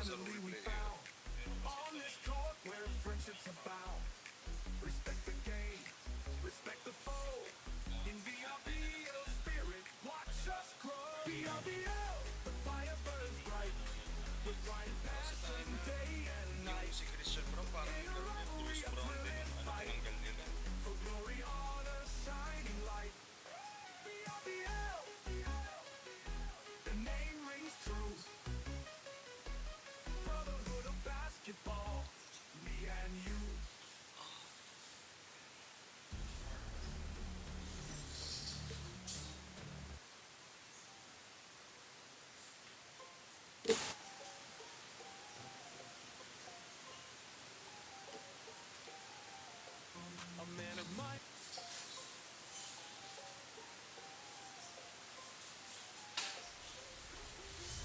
sa role play eh. On this court where friendships abound. Respect the game, respect the foe. In VRBO spirit, watch us grow. VRBO, the fire burns bright. With right Kasi tayo passion na day and yung night. si Christian Brown parang yung laro niya, Bruce Brown din yung ano tinanggal nila. For glory, honor, shining light. VRBO, the name rings true. Brotherhood of basketball, me and you. A man of my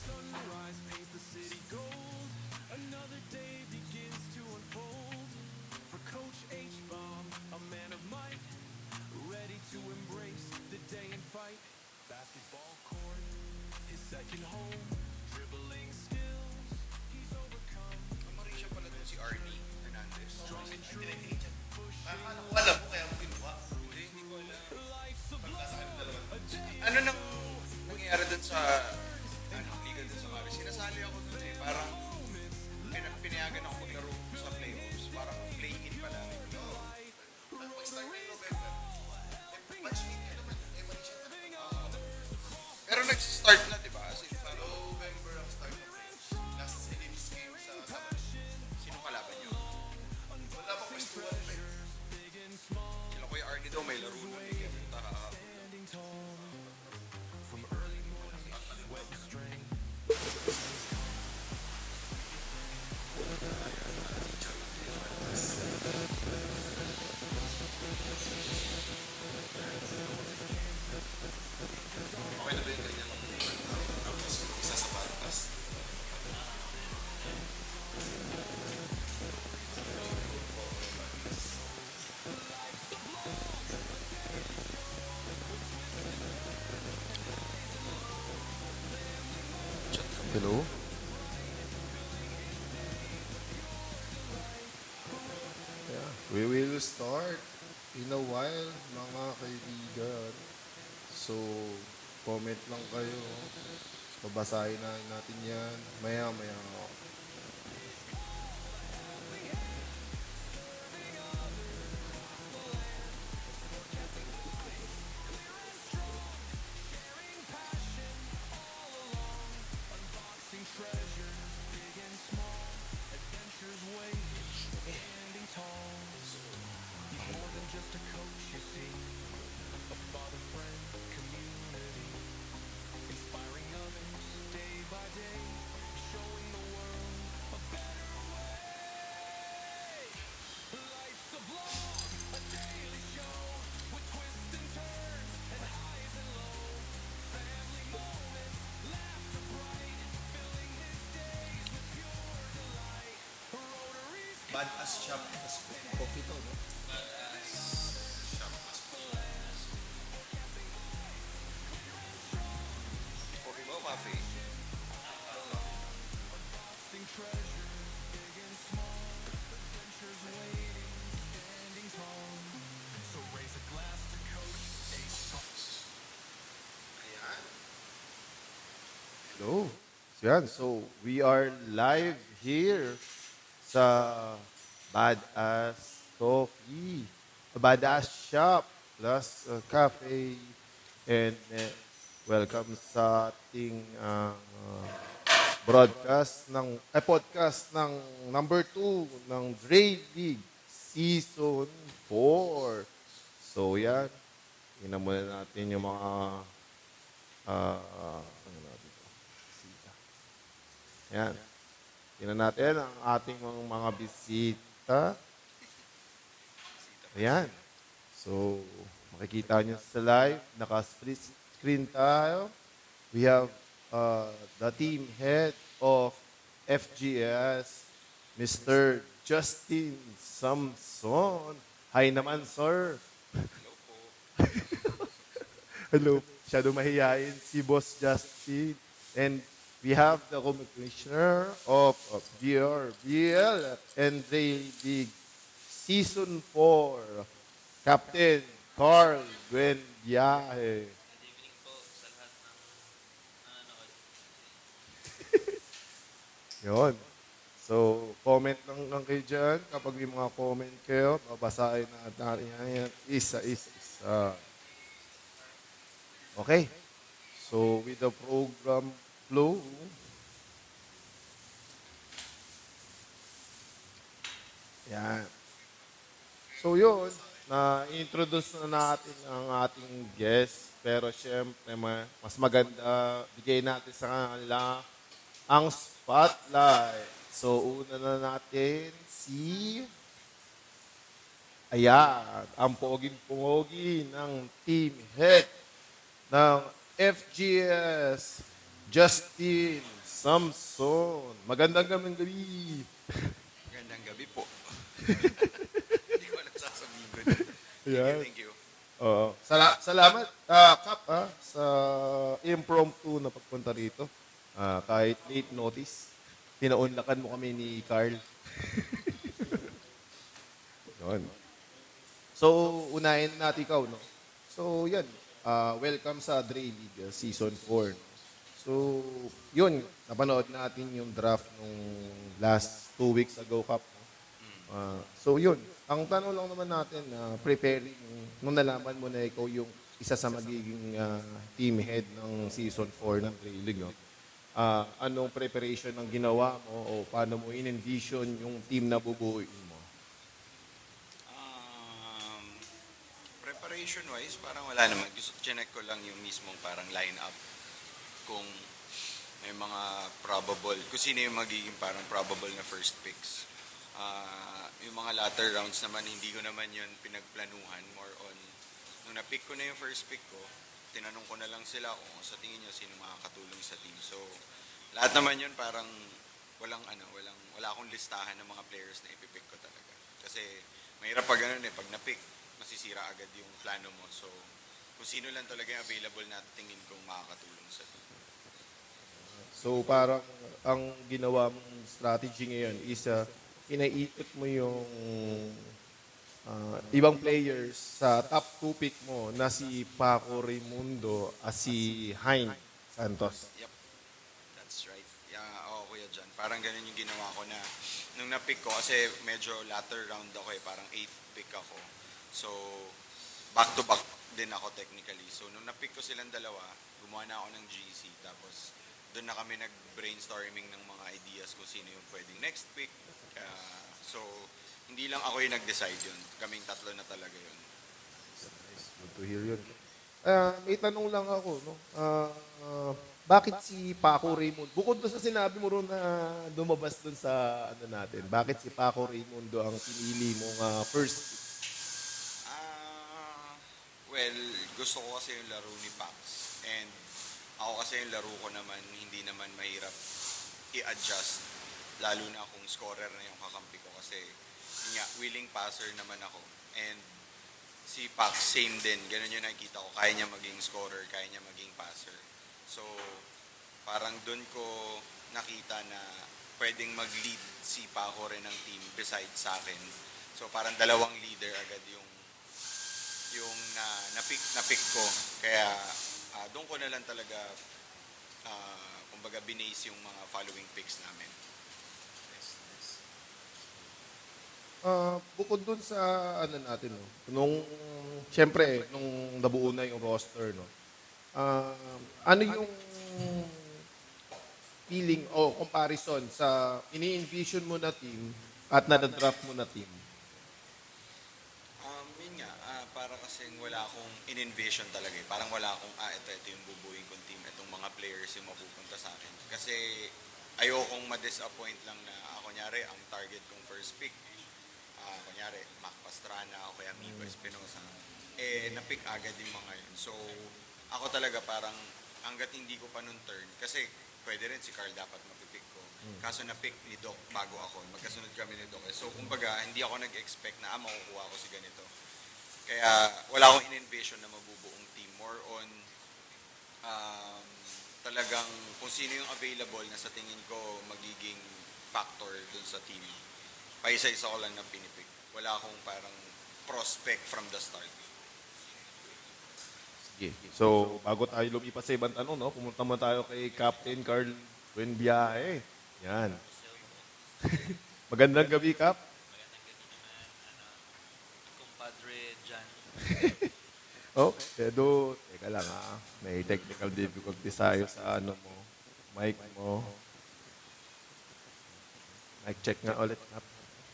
sunrise paints the city gold. Another day begins to unfold. For Coach H-Bomb, a man of might, ready to embrace the day and fight. Basketball court, his second home, dribbling skills, he's overcome. Kamari siya pala dun si Arnie Hernandez. Strong and true, Akala ko alam mo kaya mo kinuha. Hindi ko alam. life's a blow, a day Ano nang nangyayari dun sa liga dun sa Maris? Sinasali ako dun eh. Parang pinayagan ako maglaro sa playoffs. Parang play-in pala. Mag-start ng November. Matchmate ka naman. Mali siya. Pero nag-start na, di ba? Parang November ang start ng playoffs. Last series game sa Sabado. sino kalaban nyo? Wala pang West 1 pa eh. Kila Kuya Arnie daw may laro na liga. standing tall. From early morning, wet and strain. Okay na ba yung ganyan? Tapos isa sa patas. Hello? Yeah, we will start in a while, mga kaibigan. So, comment lang kayo. Babasahin na natin yan. Maya-maya. Unboxing treasures, big and small. Adventures waiting, standing tall. He's more than just a coach, you see. A father, friend, community. Inspiring others day by day. Showing the world a better way. Life's a vlog, a daily show. With twists and turns and highs and lows. Family moments, laughter bright. Filling his days with pure delight. Rotaries Badass shop. Tapos coffee to, no? Okay ba, Mafi? Sing treasures, big and small. Adventures waiting, standing tall. So raise a glass to Coach H. Ayan. Hello? Yan, so we are live here sa Badass Coffee, Badass Shop, plus Cafe, and welcome sa ating podcast ng number 2 ng Dre League Season 4. So yan, tingnan muna natin yung mga ano natin to? Bisita. Yan. Tingnan natin ang ating mga bisita. Ayan. So, makikita nyo sa live, naka-split screen tayo. We have the team head of FGS, Mr. Justin Samson. Hi naman, sir. Hello po. Hello. Masyado mahihain si Boss Justin. And we have the Commissioner of BRBL and J-League Season 4, Captain Carl Buendiaje. Good evening po sa lahat ng nanonood. Yun. So, comment lang kayo dyan. Kapag may mga comment kayo, babasahin natin yan isa-isa. Okay. So, with the program flow, yan. So, yun. Na-introduce na natin ang ating guest. Pero, syempre, mas maganda bigay natin sa kanila ang spotlight. So, una na natin si... Ayan, ang poging-pogi ng team head ng FGS, Justin Samson. Magandang gabi. Magandang gabi po. Hindi ko alam sasabihin ko. Yan. Thank you. Oo. Salamat, Kap, sa impromptu na pagpunta rito. Kahit late notice, pinaunlakan mo kami ni Carl. Yun. So, unahin natin ikaw, no? So, yan. Welcome sa Dre League Season 4. No? So, yun. Napanood natin yung draft nung last 2 weeks ago, Kap. No? So, yun. Ang tanong lang naman natin, preparing, nung nalaman mo na ikaw yung isa sa magiging team head ng Season 4 ng Dre League, no? Anong preparation ang ginawa mo o paano mo in-envision yung team na bubuuin mo? Preparation-wise, parang wala naman. Chinek ko lang yung mismong parang line-up. Kung may mga probable, kung sino yung magiging parang probable na first picks. Yung mga latter rounds naman, hindi ko naman yun pinagplanuhan. More on, nung na-pick ko na yung first pick ko, tinanong ko na lang sila kung sa tingin nyo sino makakatulong sa team. So, lahat naman yun parang wala akong listahan ng mga players na ipipick ko talaga. Kasi mahirap pag ganun pag na-pick, masisira agad yung plano mo. So, kung sino lang talaga yung available na tingin kong makakatulong sa team. So parang ang ginawa mong strategy ngayon is inaikot mo yung ibang players sa top 2 pick mo na si Paco Raimundo at si Hein Santos. Yep, that's right. Yeah, Kuya John. Parang ganun yung ginawa ko na nung na-pick ko kasi medyo latter round ako parang 8th pick ako. So, back-to-back din ako technically. So, nung na-pick ko silang dalawa, gumawa na ako ng GC. Tapos, doon na kami nag-brainstorming ng mga ideas kung sino yung pwedeng next pick. So, hindi lang ako yung nag-decide yun. Kaming tatlo na talaga yun. Good to hear yun. May tanong lang ako, no? Bakit si Paco Raimundo? Bukod doon sa sinabi mo ron na lumabas doon sa natin, bakit si Paco Raimundo ang pinili mong first pick? Well, gusto ko kasi yung laro ni Pax. And ako kasi yung laro ko naman, hindi naman mahirap i-adjust. Lalo na kung scorer na yung kakampi ko. Kasi willing passer naman ako. And si Pax, same din. Ganun yung nakikita ko. Kaya niya maging scorer, kaya niya maging passer. So, parang dun ko nakita na pwedeng mag-lead si Paco rin ng team besides sa akin. So, parang dalawang leader agad yung na-pick ko. Kaya doon ko na lang talaga kumbaga binase yung mga following picks namin. Bukod dun sa natin, no? Siyempre, nung nabuo na yung roster, no? Ano yung feeling o comparison sa ini-envision mo na team at na-draft mo na team? Yun nga, para kasing wala akong in-envision talaga eh. Parang wala akong, ito yung bubuing kong team, itong mga players yung mapupunta sa akin. Kasi ayokong ma-disappoint lang na, kunyari, ang target kong first pick, kunyari, Mac Pastrana o kaya Miko Espinosa, na-pick agad yung mga yun. So, ako talaga parang, hanggat hindi ko pa nun turn, kasi pwede rin si Carl dapat mapipick ko. Kaso na-pick ni Doc bago ako. Magkasunod kami ni Doc. So, kumbaga, hindi ako nag-expect na, makukuha ko si ganito. Kaya, wala akong in-envision na mabubuong team. More on, talagang kung sino yung available na sa tingin ko magiging factor dun sa team. Paisa-isa ko lang na pinipick. Wala akong parang prospect from the start. Sige. So, bago tayo lumipas sa ibang tanong, no? Pumunta mo tayo kay Captain Carl Buenbiae. Yan. Magandang gabi, Cap. Magandang gabi naman, kumpadre Jan. Oh, Edo, teka lang ha. May technical difficulty tayo sa ano mo. Mic mo. Mic check nga ulit, Cap.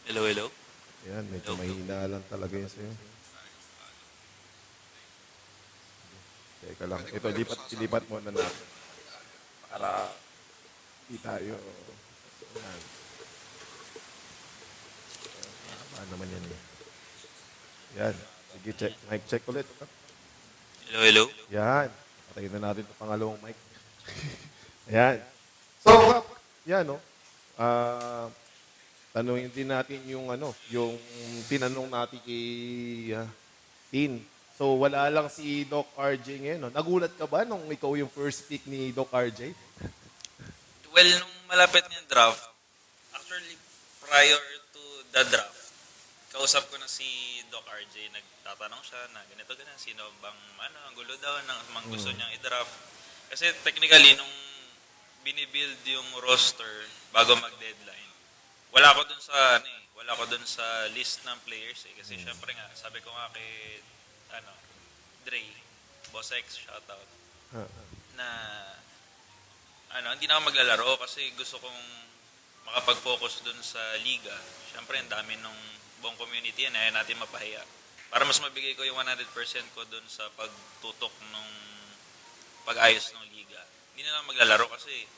Hello, hello. Yan, medyo mahina lang talaga yun sa'yo. Teka lang. Ito, lipat muna natin. Para di tayo. Yan. Paano naman yan eh. Yan. Sige, check. Mic check ulit. Cap. Hello, hello. Yan. Patayin na natin itong pangalawang mic. Ayan. So, Kap, yan, no? Tanungin din natin yung yung tinanong natin kay Tin. So, wala lang si Doc RJ ngayon, no? Nagulat ka ba nung ikaw yung first pick ni Doc RJ? Well, nung malapit ng draft, actually, prior to the draft, kausap ko na si Doc RJ, nagtatanong siya na ganito, sino bang, ang gulo daw, mang gusto niyang i-draft. Kasi technically, nung binibuild yung roster bago mag-deadline, wala ko dun sa list ng players eh. Kasi syempre nga, sabi ko nga kay, Dre, Boss X, shoutout, na, hindi na ako maglalaro kasi gusto kong makapag-focus dun sa liga. Syempre, ang dami nung buong community yan, ayaw natin mapahiya. Para mas mabigay ko yung 100% ko dun sa pagtutok nung pag-ayos ng liga. Hindi na lang maglalaro kasi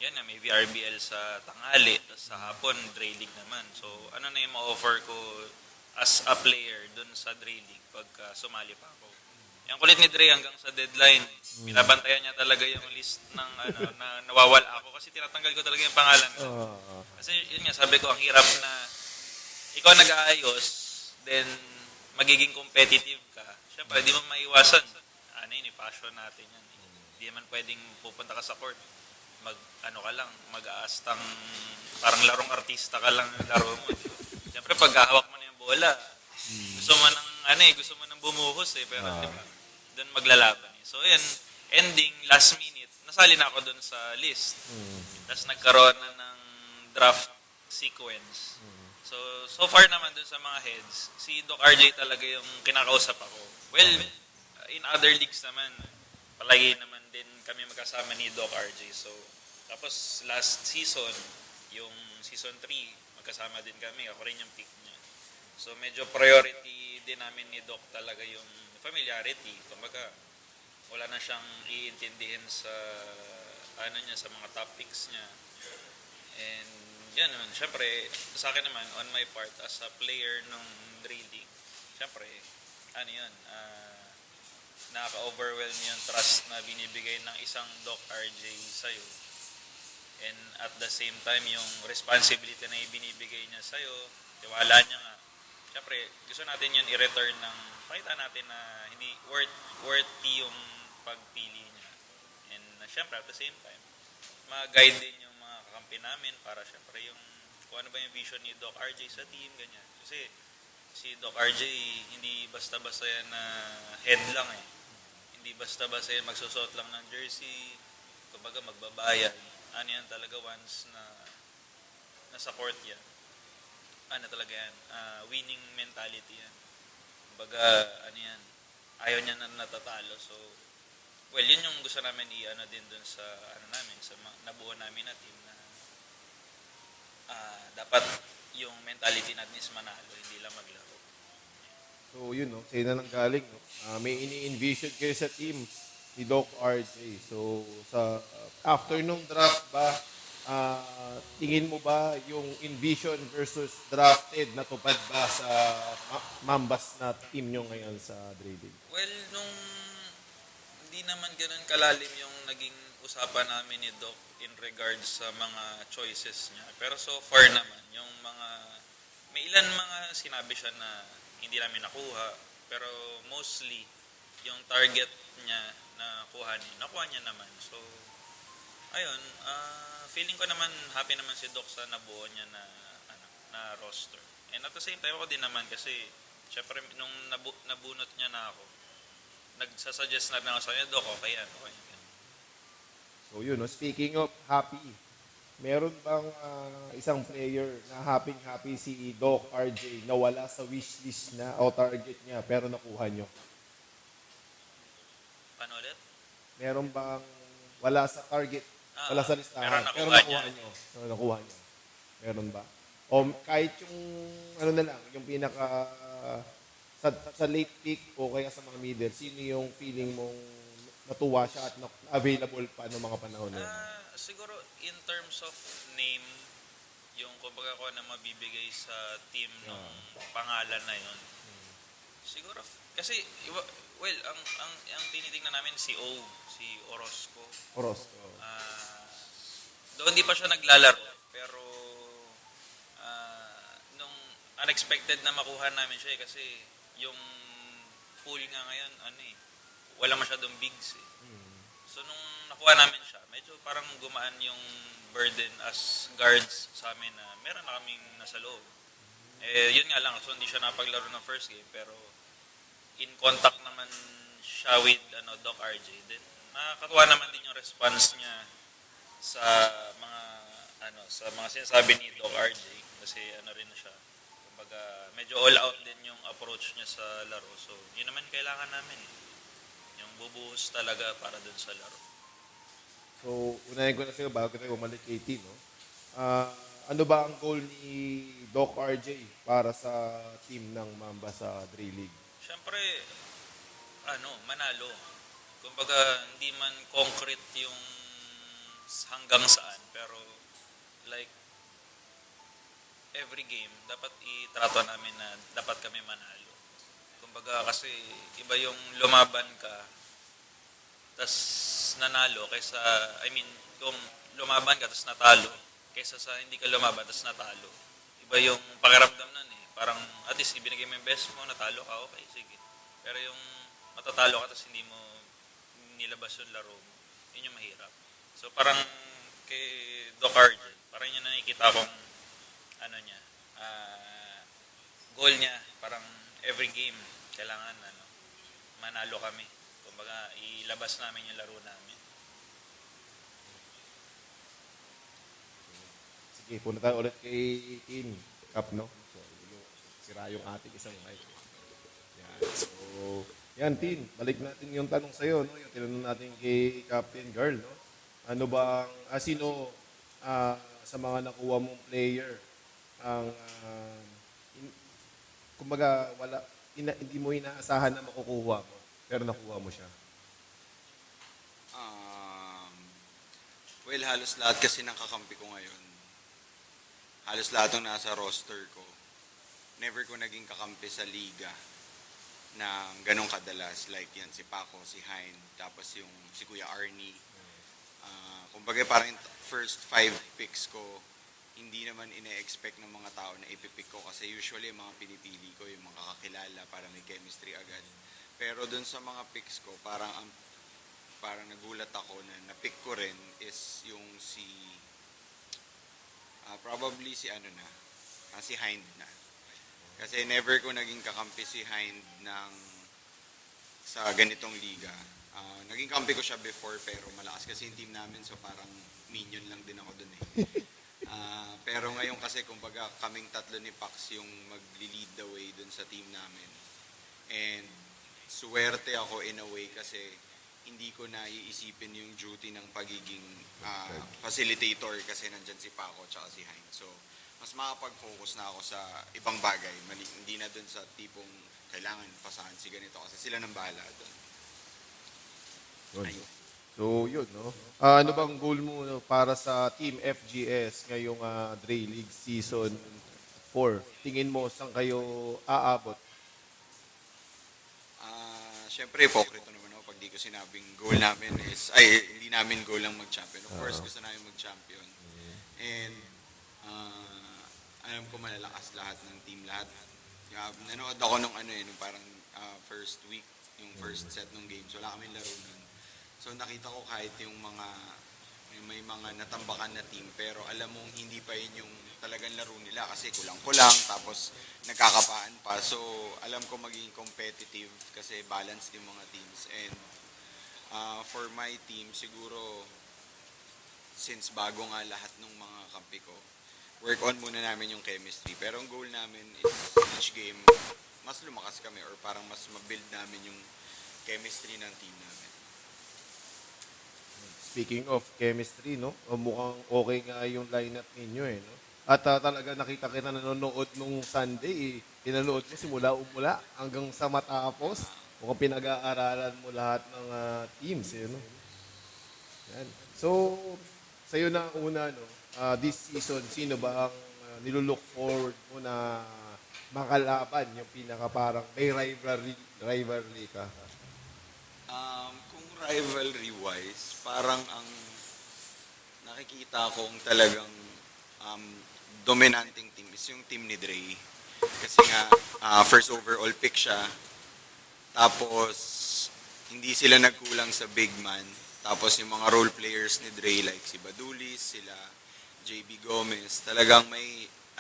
yan na, may VRBL sa tanghali, tapos sa hapon, Dre League naman. So, ano na yung ma-offer ko as a player dun sa Dre League pagka sumali pa ako. Yung kulit ni Dre hanggang sa deadline, binabantayan niya talaga yung list ng na nawawala ako kasi tinatanggal ko talaga yung pangalan ko. Kasi yun nga, sabi ko, ang hirap na ikaw nag-aayos, then magiging competitive ka. Siyempre, di mo maiwasan. Passion natin yan. Hindi naman pwedeng pupunta ka sa court. Mag-aastang, parang larong artista ka lang yung laro mo. Siyempre, pag hawak mo na yung bola, gusto mo nang bumuhos eh. Pero, di ba, doon maglalaban eh. So, yan, ending, last minute, nasali na ako doon sa list. Tapos nagkaroon na ng draft sequence. So far naman dun sa mga heads, si Doc RJ talaga yung kinakausap ako. Well, in other leagues naman, palagi naman din kami magkasama ni Doc RJ. So, tapos last season, yung season 3, magkasama din kami. Ako rin yung pick niya. So, medyo priority din namin ni Doc talaga yung familiarity. Kumbaga, wala na siyang iintindihin sa sa mga topics niya. And yan naman, syempre, sa akin naman, on my part, as a player ng Dre League, syempre, nakaka-overwhelm yung trust na binibigay ng isang Doc RJ sa'yo. And at the same time, yung responsibility na ibinibigay niya sa'yo, tiwala niya nga. Syempre, gusto natin yun i-return ng, pakita natin na hindi worthy yung pagpili niya. And syempre, at the same time, ma-guide din yung mga kakampi namin para syempre yung kung ano ba yung vision ni Doc RJ sa team, ganyan. Kasi si Doc RJ, hindi basta-basta yan na head lang eh. Hindi basta-basta yan magsusot lang ng jersey, kumbaga magbabayad. Yan talaga once na nasa court yan. Talaga yan, winning mentality yan. Kumbaga, ayaw niya na natatalo. So, well, yun yung gusto namin din dun sa sa nabuo namin na team na dapat yung mentality natin is manalo, hindi lang maglaro. So, yun, no? Sa'yo na lang galing, no? May ini-envision kayo sa team ni Doc RJ. So, after nung draft ba, tingin mo ba yung envision versus drafted natupad ba sa Mambas na team nyo ngayon sa Dre League? Well, nung hindi naman ganun kalalim yung naging usapan namin ni Doc in regards sa mga choices niya. Pero so far naman, yung may ilan mga sinabi siya na hindi namin nakuha. Pero mostly, yung target niya na nakuha niya naman. So, Ayun, feeling ko naman happy naman si Doc sa nabuo niya na na roster. And at the same time ako din naman kasi syempre nung nabunot niya na ako, nagsasuggest na ako sa kanya, Doc, okay yan, okay yan. So yun, no? Speaking of happy, meron bang isang player na happy si Doc RJ na wala sa wishlist na o target niya pero nakuha nyo? Paano ulit? Meron bang wala sa target, wala sa listahan, pero pero nakuha nakuha niya. nyo? Pero nakuha nyo? Meron ba? O kahit yung, ano na lang, yung pinaka, sa late pick o kaya sa mga middle, sino yung feeling mong natuwa siya at available pa ng mga panahon na yun? Siguro in terms of name, yung kumbaga ko na mabibigay sa team ng pangalan na yun. Siguro kasi well, ang tinitingnan namin si Orozco. Orozco. Doon di pa siya naglalaro pero nung unexpected na makuha namin siya kasi yung pool nga ngayon wala masyadong bigs eh. So nung nakuha namin siya, medyo parang gumaan yung burden as guards sa amin na meron na kaming nasa loob. Yun nga lang, so hindi siya napaglaro ng first game pero in contact naman siya with Doc RJ. Then nakakatuwa naman din yung response niya sa mga sinasabi ni Doc RJ kasi rin siya. Kumbaga medyo all out din yung approach niya sa laro. So yun naman kailangan namin. Yung bubuhos talaga para dun sa laro. So, unahin ko na sa'yo bago tayo umalik kay T, no? Ano ba ang goal ni Doc RJ para sa team ng Mamba sa Dre League? Siyempre, manalo. Kumbaga, hindi man concrete yung hanggang saan. Pero, like, every game, dapat itrato namin na dapat kami manalo. Kumbaga, kasi iba yung lumaban ka, tas nanalo, kung lumaban ka, tas natalo, kaysa sa hindi ka lumaban, tas natalo. Iba yung pakiramdam nun eh. Parang, at least, ibinigay mo yung best mo, natalo ka, okay, sige. Pero yung matatalo ka, tas hindi mo nilabas yung laro mo, yun yung mahirap. So, parang kay Doc RJ, parang yun na nakikita kong, goal niya, parang every game, kailangan, manalo kami. Kumbaga, ilabas namin yung laro namin. Sige, punta tayo ulit kay Tin Cap, no? So, sira yung ating isang mic. Yan. So, yan, Tin. Balik natin yung tanong sa'yo, no? Yung tinanong natin kay Captain Girl, no? Ano bang, sino sa mga nakuha mong player ang, kumbaga, hindi mo inaasahan na makukuha mo, pero nakuha mo siya? Well, halos lahat kasi ng kakampi ko ngayon, halos lahat ng nasa roster ko, never ko naging kakampi sa liga na ganong kadalas. Like yan, si Paco, si Hein, tapos yung si Kuya Arnie. Kumbaga parang first 5 picks ko, hindi naman ine-expect ng mga tao na ipipick ko kasi usually yung mga pinipili ko yung mga kakilala para may chemistry agad. Pero dun sa mga picks ko, parang nagulat ako na na-pick ko rin is yung probably si si Hind na. Kasi never ko naging kakampi si Hind sa ganitong liga. Naging kampi ko siya before pero malakas kasi yung team namin so parang minion lang din ako dun eh. Pero ngayon kasi kumbaga kaming tatlo ni Pax yung magli-lead the way dun sa team namin. And suwerte ako in a way kasi hindi ko na iisipin yung duty ng pagiging facilitator kasi nandyan si Paco at si Hein. So, mas makapag-focus na ako sa ibang bagay. Hindi na dun sa tipong kailangan pasahan si ganito kasi sila nang bahala dun. Yun. So, yun, no? Ano bang goal mo para sa Team FGS ngayong Dre League Season 4? Tingin mo saan kayo aabot? Siyempre, hipokrito naman ako pag di ko sinabing goal namin hindi namin goal lang mag-champion. Of course, gusto namin mag-champion. And alam ko malalakas lahat ng team lahat. Nanood ako nung nung parang first week, yung first set ng games. Wala kaming laro nun. So nakita ko kahit yung mga may mga natambakan na team pero alam mong hindi pa yun yung talagang laro nila kasi kulang-kulang tapos nagkakapaan pa. So alam ko magiging competitive kasi balanced yung mga teams. And for my team siguro since bago nga lahat ng mga kampi ko, work on muna namin yung chemistry. Pero ang goal namin is each game mas lumakas kami or parang mas mabuild namin yung chemistry ng team namin. Speaking of chemistry, no? Mukhang okay nga yung lineup ninyo eh, no? At talaga nakita kita nanonood nung Sunday, pinanood mo simula umula hanggang sa matapos. Mukhang pinag-aaralan mo lahat ng teams, eh, no? Yan. So, sa'yo na una, no? This season, sino ba ang nilulook forward mo na makalaban yung pinaka parang may rivalry ka? Kung rivalry-wise, parang ang nakikita kong talagang dominanting team is yung team ni Dre. Kasi nga, first overall pick siya. Tapos, hindi sila nagkulang sa big man. Tapos yung mga role players ni Dre like si Badulis, sila JB Gomez, talagang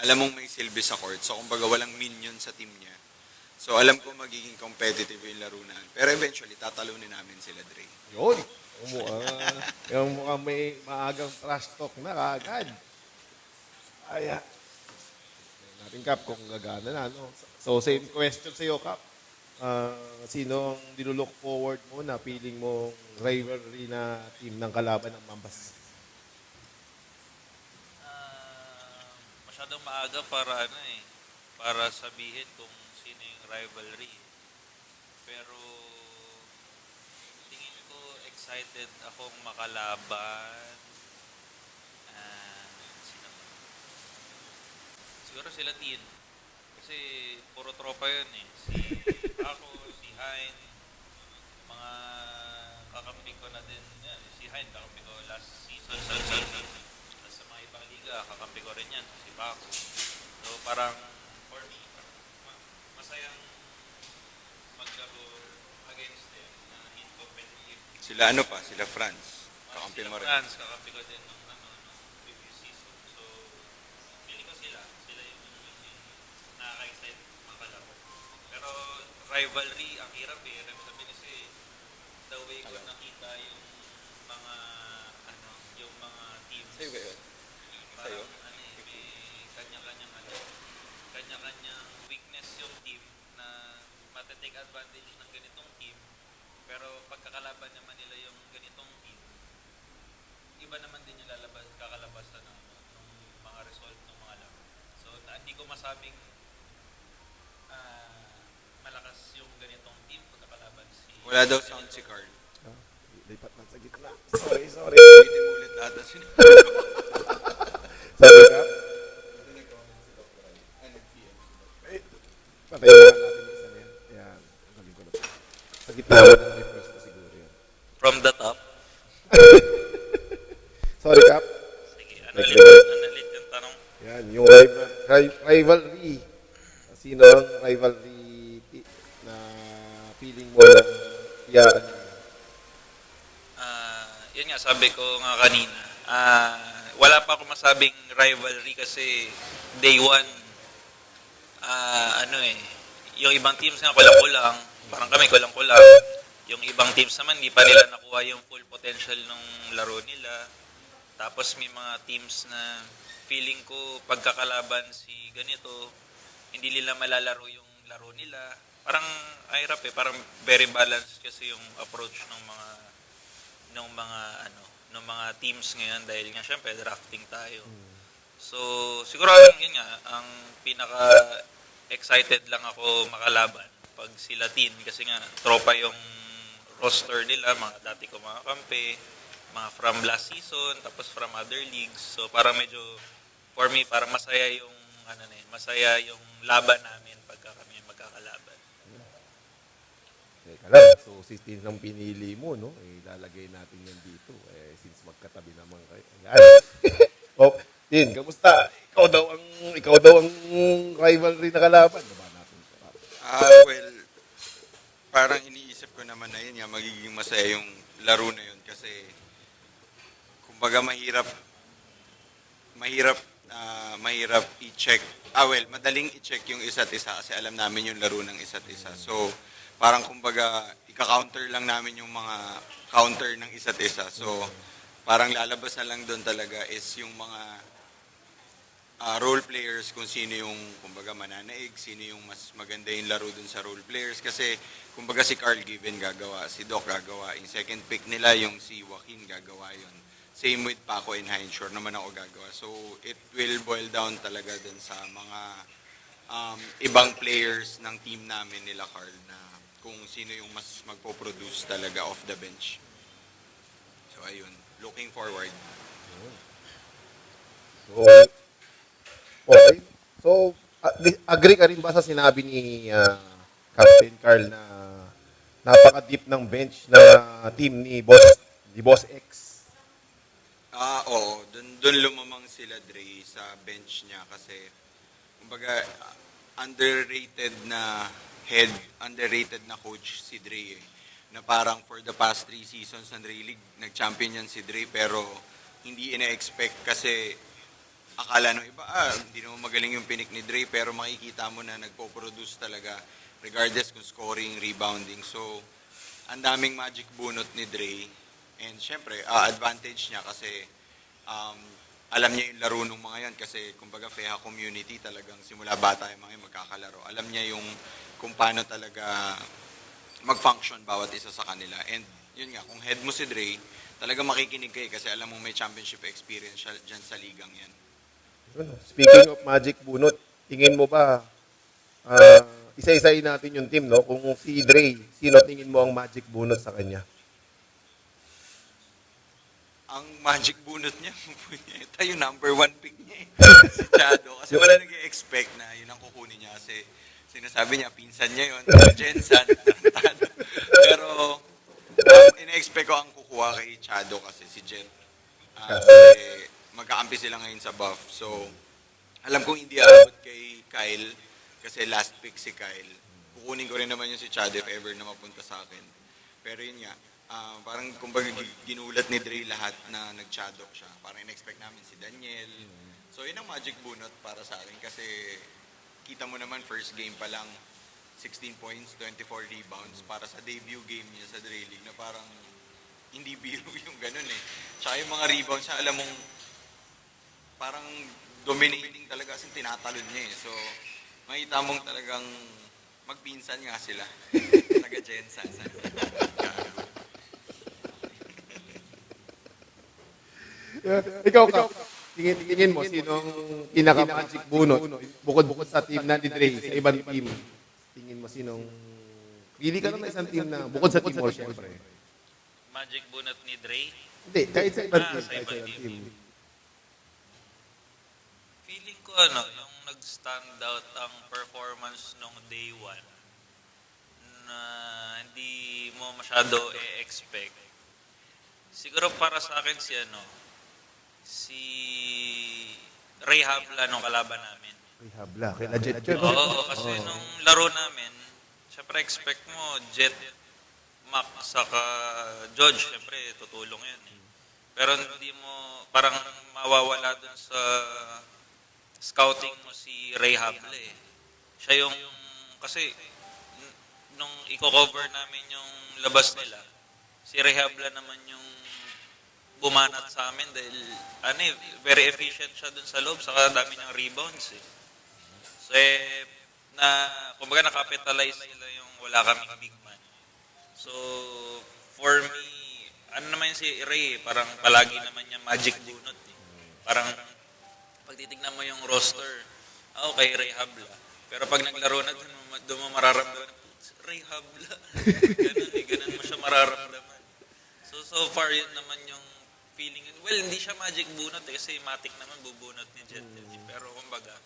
alam mong may silbi sa court. So, kumbaga walang minion sa team niya. So, alam ko magiging competitive yung laro na. Pero eventually, tatalunin namin sila, Dre. Yun. Yung mukhang may maagang trash talk na kagad. Ayan. Natin, Kap, kung gagana na. No? So, same question sa iyo, Kap. Sino ang nilulook forward mo na feeling mo rivalry na team ng kalaban ng Mambas? Masyadong maaga para para sabihin kung sino yung rivalry. Pero tingin ko excited akong makalaban. Sino ba? Siguro sila Tin. Kasi puro tropa yun eh. Ako, si Hein, mga kakampi ko na din. Yan, si Hein, kakampi ko last season sa season. Tapos sa mga ibang liga, kakampi ko rin yan. Si Paco. So parang, for me, masayang maglaro against them na in-competitive. Sila ano pa? Sila France. Kakampi mo rin. France, kakampi ko din nung previous season. So, feeling ko sila yung nakaka-excite makalaro. Pero rivalry, ang hirap eh. Sabi kasi, the way ko nakita yung mga, yung mga teams. Sa'yo ba yun? Parang, may kanya-kanyang weakness yung team na matetake advantage ng ganitong team. Pero pagkakalaban naman nila yung ganitong team, iba naman din yung kakalabasan ng mga result ng mga laro. So, hindi ko masabing malakas yung ganitong team pagkakalaban si... Wala daw sound si Carl. Lipat lang sa gitna. Sorry. Ulitin mo ulit lahat. Sorry, Kap. Patayin na natin yung isa na yan. Ayan. Galing ko na po. Sa gitna mo ng may pwesto siguro yan. From the top? Sorry, Kap. Sige, analit yung tanong. Yan, yung rivalry. Sino ang rivalry na feeling mo na iyaan niya? Yun nga, sabi ko nga kanina. Wala pa ako masabing rivalry kasi day one, yung ibang teams nga kulang-kulang, parang kami kulang-kulang. Yung ibang teams naman, hindi pa nila nakuha yung full potential ng laro nila. Tapos may mga teams na feeling ko pagkakalaban si ganito, hindi nila malalaro yung laro nila. Parang hirap eh, parang very balanced kasi yung approach ng mga teams ngayon dahil nga syempre drafting tayo. So siguro yun nga ang pinaka excited lang ako makalaban pag sila Tin kasi nga tropa yung roster nila, mga dati ko mga kampe, mga from last season tapos from other leagues. So parang medyo for me parang masaya yung masaya yung laban namin pagka kami magkakalaban. Teka lang, so 16 ang pinili mo, no? Ilalagay natin yan dito. Since magkatabi naman kayo. Ayan. Tin, kamusta? Ikaw daw ang rivalry na kalaban. Diba natin? Well, parang iniisip ko naman na yun, magiging masaya yung laro na yun kasi kumbaga mahirap i-check. Madaling i-check yung isa't isa kasi alam namin yung laro ng isa't isa. So, parang kumbaga, ika-counter lang namin yung mga counter ng isa't isa. So, parang lalabas na lang doon talaga is yung mga role players kung sino yung kumbaga mananaig, sino yung mas maganda yung laro dun sa role players. Kasi kumbaga si Carl Given gagawa, si Doc gagawa, yung second pick nila yung si Joaquin gagawa yun. Same with Paco and Hines, sure naman ako gagawa. So, it will boil down talaga dun sa mga ibang players ng team namin nila Carl na kung sino yung mas magpo-produce talaga off the bench. So, ayun. Looking forward. So, okay. So, agree ka rin ba sa sinabi ni Captain Carl na napaka-deep ng bench na team ni Boss X? Oo. Doon lumamang sila, Dre, sa bench niya kasi, kumbaga, underrated na head, underrated na coach si Dre eh. Na parang for the past 3 seasons ng Dre League, nag-champion yan si Dre pero hindi ina-expect kasi akala ng iba, hindi naman magaling yung pinik ni Dre pero makikita mo na nagpo-produce talaga regardless kung scoring, rebounding. So, ang daming magic bunot ni Dre. And syempre, advantage niya kasi alam niya yung laro ng mga yan kasi kumbaga FEHA community talagang simula bata yung mga yan magkakalaro. Alam niya yung kung paano talaga mag-function bawat isa sa kanila. And yun nga, kung head mo si Dre, talaga makikinig kayo kasi alam mo may championship experience siya dyan sa ligang yan. Speaking of magic bunot, tingin mo ba, isa-isayin natin yung team, no? Kung si Dre, sino tingin mo ang magic bunot sa kanya? Ang magic bunot niya, ito yung number 1 pick niya si Chado. Kasi wala nag-expect na yun ang kukunin niya kasi sinasabi niya, pinsan niya yun, Jensen, tarantado. Pero, ina-expect ko ang kukuha kay Chado kasi si Jet. Kasi magkakampi sila ngayon sa buff. So, alam kong hindi aabot kay Kyle kasi last pick si Kyle. Kukunin ko rin naman yung si Chado if ever na mapunta sa akin. Pero yun nga, parang kumbaga ginulat ni Dre lahat na nag-Chado siya. Parang in-expect namin si Daniel. So, yun ang magic bunot para sa akin kasi kita mo naman first game pa lang 16 points, 24 rebounds para sa debut game niya sa Dre League na parang hindi biro yung ganun eh. Tsaka yung mga rebounds siya, alam mong parang dominating talaga kasi tinatalon niya eh. So, makita mong talagang magpinsan nga sila. Taga-Jensen. Ikaw, Kap, tingin mo, sino ang pinaka-magic bunot bukod sa team na ni Dre, sa ibang team? Tingin mo, sinong... Pili ka naman isang team na, bukod sa team mo, syempre. Magic bunot ni Dre. Hindi, kahit sa ibang team. Sa Kahit sa ibang ibang team. team. Feeling ko yung nag-stand out ang performance nung day 1 na hindi mo masyado i-expect. Siguro para sa akin si Ray Habla nung kalaban namin. Ay, habla. Kaya legit yun. Oo, kasi nung laro namin, syempre expect mo, Jet, Mac, saka George, syempre tutulong yun eh. Pero hindi mo, parang mawawala dun sa scouting mo si Ray Habla eh. Siya yung, kasi nung i-cover namin yung labas nila, si Ray Habla naman yung bumanat sa amin dahil very efficient siya dun sa loob, saka dami niyang rebounds eh. So kumbaga nakapitalize nila yung wala kaming big man. So for me, naman si Ray, parang palagi naman niya magic bunot eh. Parang pag titignan mo yung roster, okay, Ray Habla. Pero pag naglaro na doon mo mararamdaman, Ray Habla. Ganun mo siya mararamdaman. So far yun naman yung feeling. Well, hindi siya magic bunot eh, kasi matic naman bubunot ni Jet. Pero kumbaga,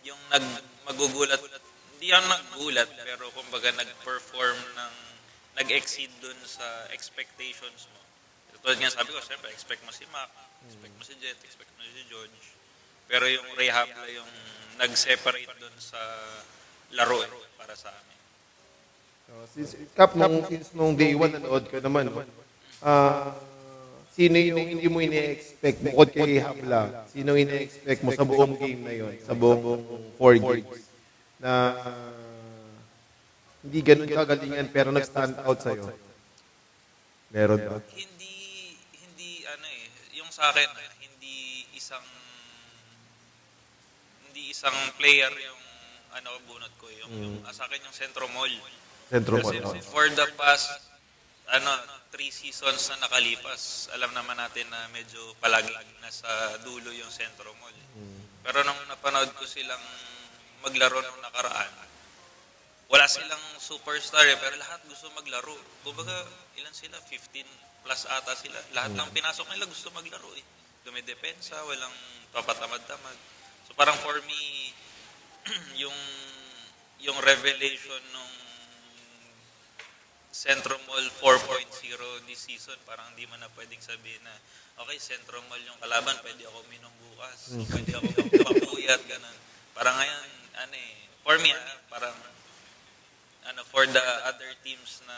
yung magugulat, hindi yan naggulat, pero kumbaga nag-perform nag-exceed dun sa expectations mo. Tulad nga sabi ko, siyempre, expect mo si Mac, expect mo si Jet, expect mo si George. Pero yung Ray Habla yung nag-separate dun sa laro para sa amin. Since day 1 nanood ka naman, no? sino yung hindi mo ine-expect bukod kay Habla? Sino ine-expect mo sa buong game na yon, sa buong 4 games na hindi ganun kagalingan pero nag-stand out sa'yo? Meron ba? Hindi ano eh, yung sa akin, hindi isang player yung ano bunot ko, yung sa akin yung Centro Mall. Sentro mo. Kasi for the past 3 seasons na nakalipas, alam naman natin na medyo palagi nasa dulo yung Centro Mall. Pero nung napanood ko silang maglaro nung nakaraan, wala silang superstar pero lahat gusto maglaro. Kumbaga, ilan sila? 15 plus ata sila. Lahat ng pinasok nila gusto maglaro eh. Dumidepensa, walang papatamad-tamad. So parang for me, yung revelation nung Centro Mall 4.0 this season, parang hindi man na pwedeng sabihin na, okay, Centro Mall yung kalaban, pwede ako minom bukas, pwede ako magpapuyat, ganun. Parang ngayon, for me, parang, for the other teams na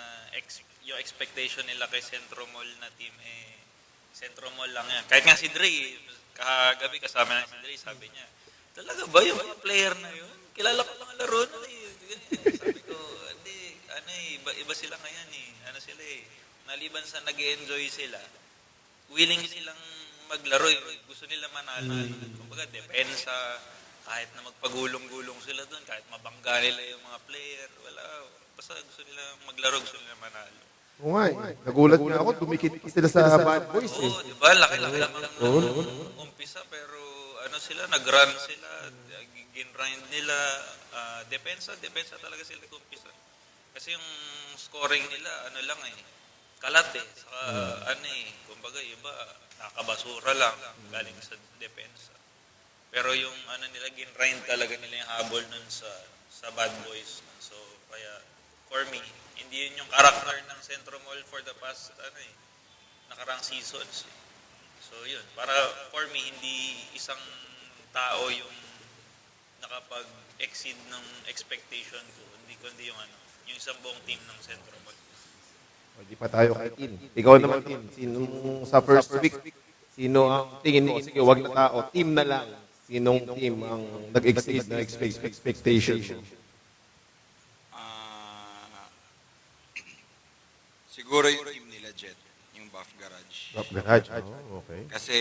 yung expectation nila kay Centro Mall na team, Centro Mall lang yan. Kahit nga si Dre, kagabi kasama na si Dre, sabi niya, talaga ba yung mga player na yun? Kilala ko lang ang laro na Sabi ko, hindi, iba sila ngayon eh. Sila eh, naliban sa nag-enjoy sila, willing silang maglaro eh. Gusto nila manalo. Kumbaga, depensa, kahit na magpagulong-gulong sila doon, kahit mabangga nila yung mga player, wala. Basta gusto nila maglaro, gusto nila manalo. Oo nga eh. Nagulat nga ako, dumikit sila sa Bad Boys eh. Oo, diba? Laki-laki lang ng umpisa, pero sila, nag-run sila, gin-grind nila, depensa talaga sila nag-umpisa. Kasi yung scoring nila, lang eh, kalat eh. Saka, kumbaga, iba, nakabasura lang, galing sa depensa. Pero yung, nila, gin-grind talaga nila yung habol nun sa Bad Boys. So, kaya, for me, hindi yun yung karakter ng Centro Mall for the past, nakarang seasons. So, yun. Para, for me, hindi isang tao yung nakapag-exceed ng expectation ko. Kundi yung yung isang buong team ng Centro Mall. Hindi pa tayo kay Tin. Ikaw naman, Tin. Sino sa first week, sino ang tingin mo? Sige, wag na tao. Team na lang. Sinong team ang nag-exceed ng expectation mo? Siguro yung team nila Jet, yung Buff Garage. Rock Garage. Oh, okay. Kasi,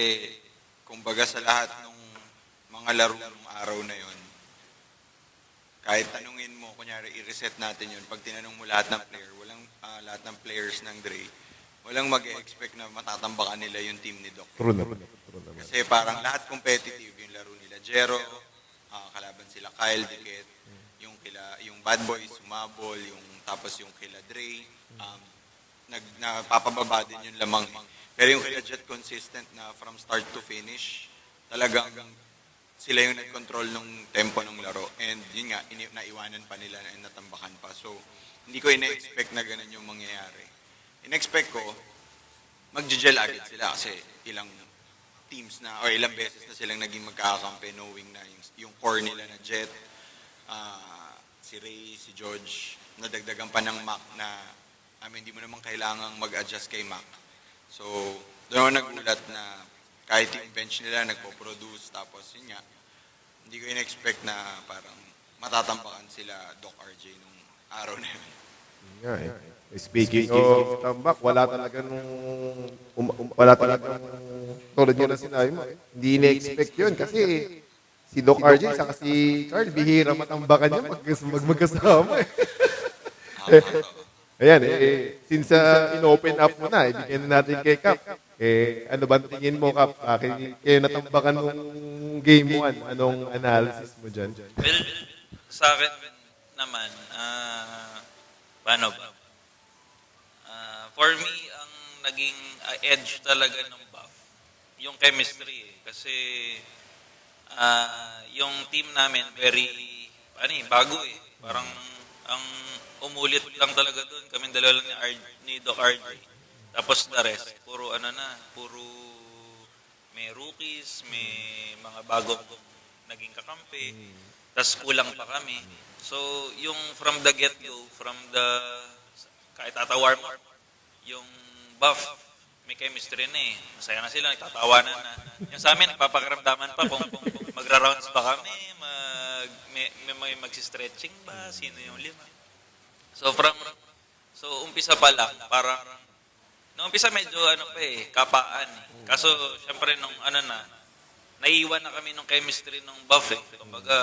kumbaga sa lahat ng mga laro ng araw na yon, kahit tanungin mo, kunyari, i-reset natin yun, pag tinanong mo lahat ng player, lahat ng players ng Dre, walang mag-expect na matatambakan nila yung team ni Doc. True na. Kasi parang lahat competitive yung laro nila. Jero, kalaban sila Kyle, Diket, yung Bad Boys, Sumabol, tapos yung kila Dre, napapababa din yung lamang. Pero yung kila Jet consistent na from start to finish, talagang sila yung nag-control ng tempo ng laro. And yun nga, naiwanan pa nila na natambakan pa. So, hindi ko ina-expect na ganun yung mangyayari. In-expect ko, mag-gel agad sila kasi ilang teams na, o ilang beses na silang naging magkakakampi knowing na yung core nila na Jet, si Ray, si George, nadagdagan pa ng Mac na, hindi mo naman kailangang mag-adjust kay Mac. So, doon ako nagulat na kahit yung bench nila nagpo-produce, tapos yun nga, hindi ko in-expect na parang matatambakan sila Doc RJ nung araw na yun. Yeah, eh. Speaking of tambak, wala talagang tulad yun na sinabi mo. Hindi na-expect yun kasi si Doc RJ saka si Carl, bihira matambakan niya magkasama eh. Ayan since in-open up mo na, ibigyan na natin kay Cap. Ano ba tingin mo, Cap? Kayo natambakan nung game 1, anong analysis mo dyan? Well, sa akin naman, paano ba? For me, ang naging edge talaga ng Buff, yung chemistry eh. Kasi yung team namin, very, bago eh. Parang, ang umulit lang talaga doon. Kaming dalawa lang ni Doc RJ. Tapos the rest, puro puro may rookies, may mga bagong naging kakampi. Tapos kulang pa kami. So, yung from the get-go, kahit ata warm-up, yung Buff, may chemistry na eh. Masaya na sila, nagtatawanan na. Yung sa amin, nagpapakiramdaman pa kung magra-rounds ba kami, may magsi-stretching ba, sino yung lima. So umpisa pa lang, parang, nung umpisa medyo kapaan eh. Kaso, syempre nung naiiwan na kami nung chemistry nung buff eh. Kumbaga,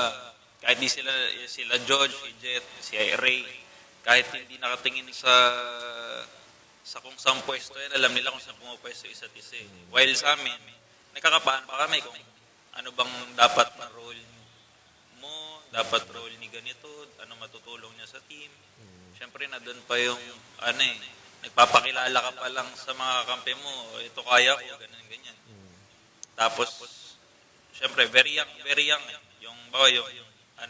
kahit di sila George, si Jet, si Ray, kahit hindi nakatingin sa kung saan pwesto yan, alam nila kung saan pumapwesto isa't isa eh. While sa amin, nagkakapaan pa kami kung ano bang dapat na role mo, dapat role ni ganito, ano matutulong niya sa team. Siyempre na doon pa yung nagpapakilala ka pa lang sa mga kampe mo, ito kaya ko, ganun, ganyan. Tapos, siyempre, very young eh. Yung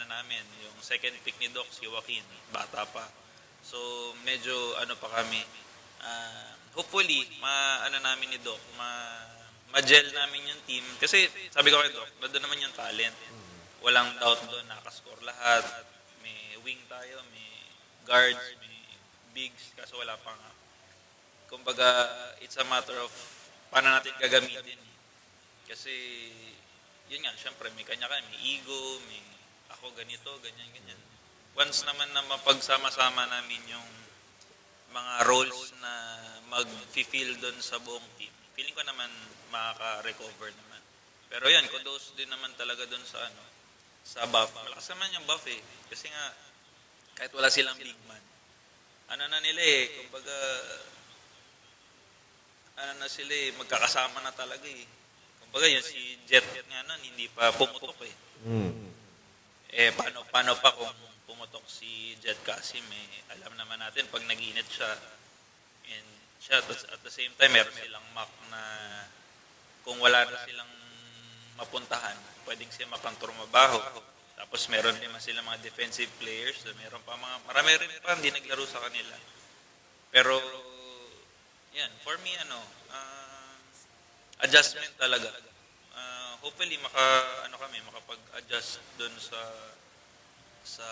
namin, yung second pick ni Doc, si Joaquin, bata pa. So, medyo pa kami, hopefully, namin ni Doc, ma-gel namin yung team. Kasi, sabi ko kay Doc, doon naman yung talent. Walang doubt doon, nakascore lahat. May wing tayo, may guards, may bigs, kaso wala pa nga. Kumbaga, it's a matter of paano natin gagamitin. Kasi, yun nga, syempre, may kanya-kanya, may ego, may ako ganito, ganyan. Once naman na mapagsama-sama namin yung mga roles na mag-feel doon sa buong team, feeling ko naman makaka-recover naman. Pero yan, kudos din naman talaga doon sa buff. Malakas naman yung buff eh. Kasi nga, kahit wala silang big man, na nila eh, kumbaga, na sila eh, magkakasama na talaga eh. Kumbaga yun, si Jet nga nun, hindi pa pumutok eh. Paano pa kung pumutok si Jet Kasim eh, alam naman natin, pag nag-init siya, and siya, at the same time, meron silang mock na kung wala na silang mapuntahan, pwedeng siya makang-turmabaho. Tapos meron din sila mga defensive players, meron pa marami rin pa hindi naglaro sa kanila. Pero, yan, for me, adjustment talaga. Hopefully, makapag-adjust dun sa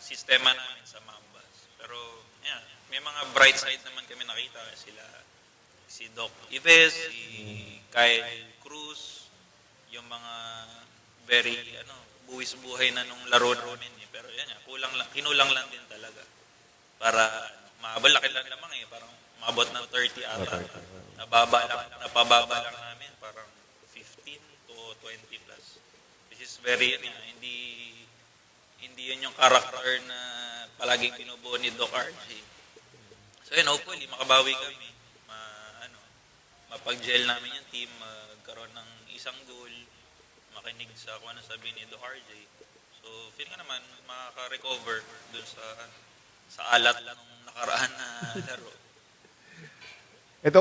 sistema namin sa Mambas. Pero, yan, may mga bright side naman kami nakita. Si Doc Ives, si Kyle Cruz, yung mga very, buwis-buhay na nung laro namin eh. Pero yan, kinulang lang din talaga. Para, laki lang naman eh. Parang, maabot ng 30 ata. Napababa lang namin. Parang 15 to 20 plus. Which is very, hindi yun yung character na palaging pinubuo ni Doc RJ. So yun, hopefully, makabawi kami. Mapag-gel namin yung team, magkaroon ng isang goal, makinig sa kung ano sabi ni Doc RJ. So, feel ka naman, makaka-recover dun sa alat ng nakaraan na laro. Ito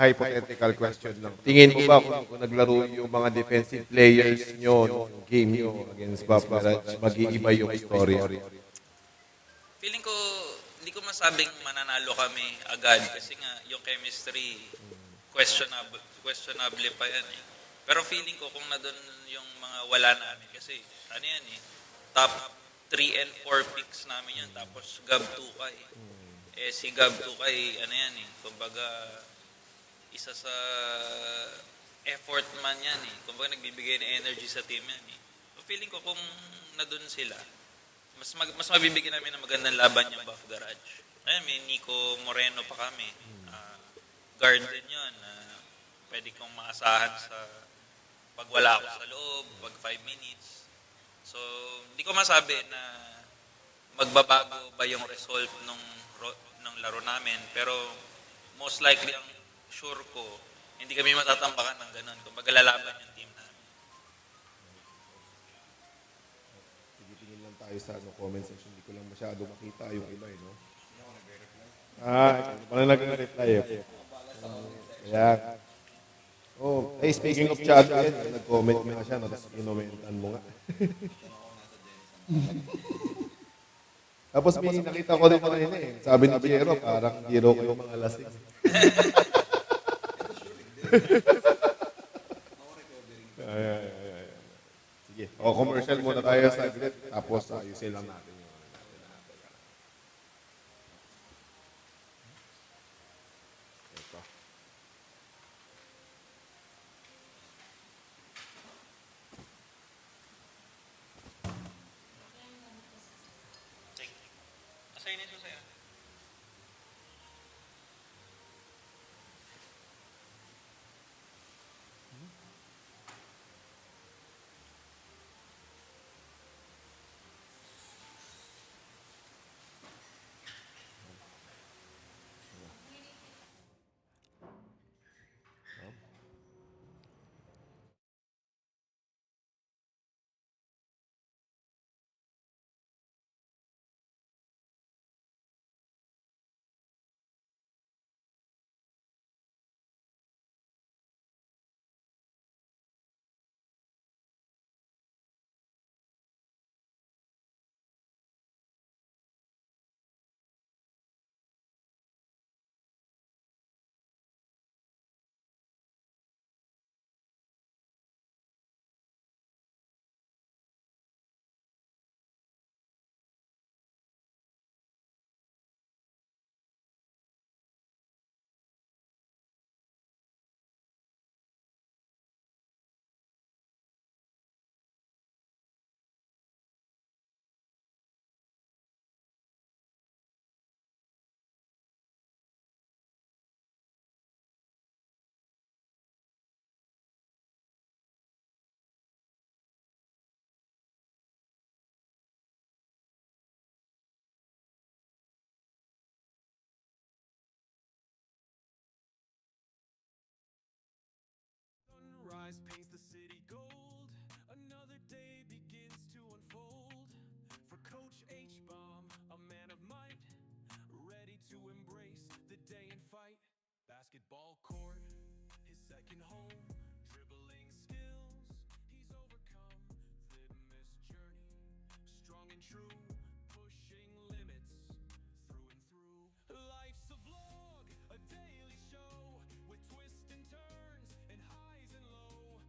hypothetical question lang. Tingin mo ba kung naglaro yung mga defensive players nyo nung game nyo against Buff Garage, mag-iiba yung story? Feeling ko, hindi ko masabing mananalo kami agad kasi nga yung chemistry questionable pa yan eh. Pero feeling ko kung na doon yung mga wala namin kasi yan eh, top 3 and 4 picks namin yan tapos Gab 2 ka eh. Si Gab 2 kay yan eh, kumbaga isa sa effort man yan eh, kumbaga nagbibigay ng energy sa team yan eh. So feeling ko kung na doon sila, mas mabibigyan namin ng magandang laban yung Buff Garage. Ayun, may Nico Moreno pa kami. Guard din yun. Pwede kong maasahan sa pag wala ako sa loob, pag 5 minutes. So, hindi ko masabi na magbabago ba yung result ng laro namin. Pero, most likely, ang sure ko, hindi kami matatambakan ng ganun. Kung maglalaban yung team namin. Tingin lang tayo sa comment section. Hindi ko lang masyado makita yung iba no? Parang nag-reply eh. Kaya, speaking of Chad, nag-comment nga siya, tapos inomentan mo nga. Tapos may nakita ko rin kanina eh. Sabi ni Jero, parang Jero kayo mga lasing. Sige. Commercial muna tayo sa grid. Tapos ayusin lang natin. Ito. Masaya nito sa'yo. Sunrise paints the city gold. Another day begins to unfold. For Coach H-Bomb, a man of might, ready to embrace the day and fight. Basketball court, his second home. Dribbling skills, he's overcome the missed journey. Strong and true, pushing limits through and through. Life's a vlog, a daily show with twists and turns and highs and low.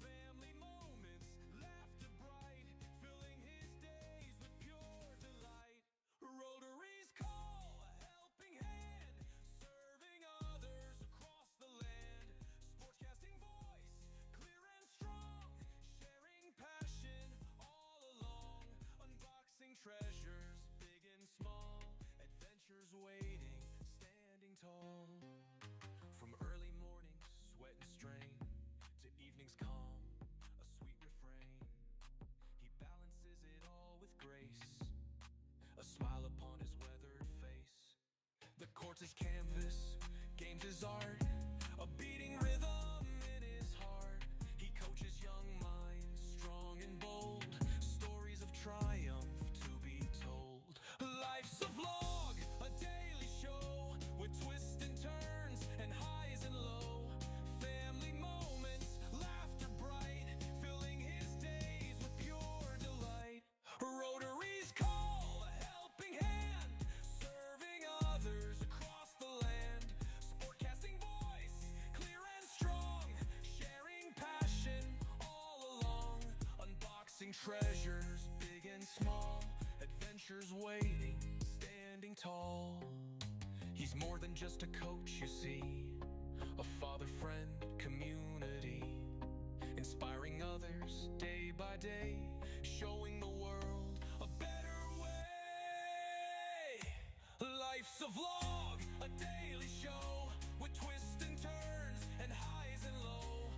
Family moments, laughter bright, filling his days with pure delight. Rotaries call, a helping hand, serving others across the land. Sportscasting voice, clear and strong, sharing passion all along. Unboxing treasures, big and small, adventures waiting, standing tall. From early mornings, sweat and strain, to evenings calm, a sweet refrain. He balances it all with grace, a smile upon his weathered face. The court's his canvas, games his art, a beating rhythm in his heart. He coaches young minds, strong and bold, stories of triumph to be told. Life's a vlog, a daily show with twists and turns and highs and low. Family moments, laughter bright, filling his days with pure delight. Rotaries call, a helping hand, serving others across the land. Sportcasting voice, clear and strong, sharing passion all along. Unboxing treasures, big and small, adventures waiting, standing tall. He's more than just a coach, you see, a father, friend, community, inspiring others day by day, showing the world a better way. Life's a vlog, a daily show with twists and turns and highs and low.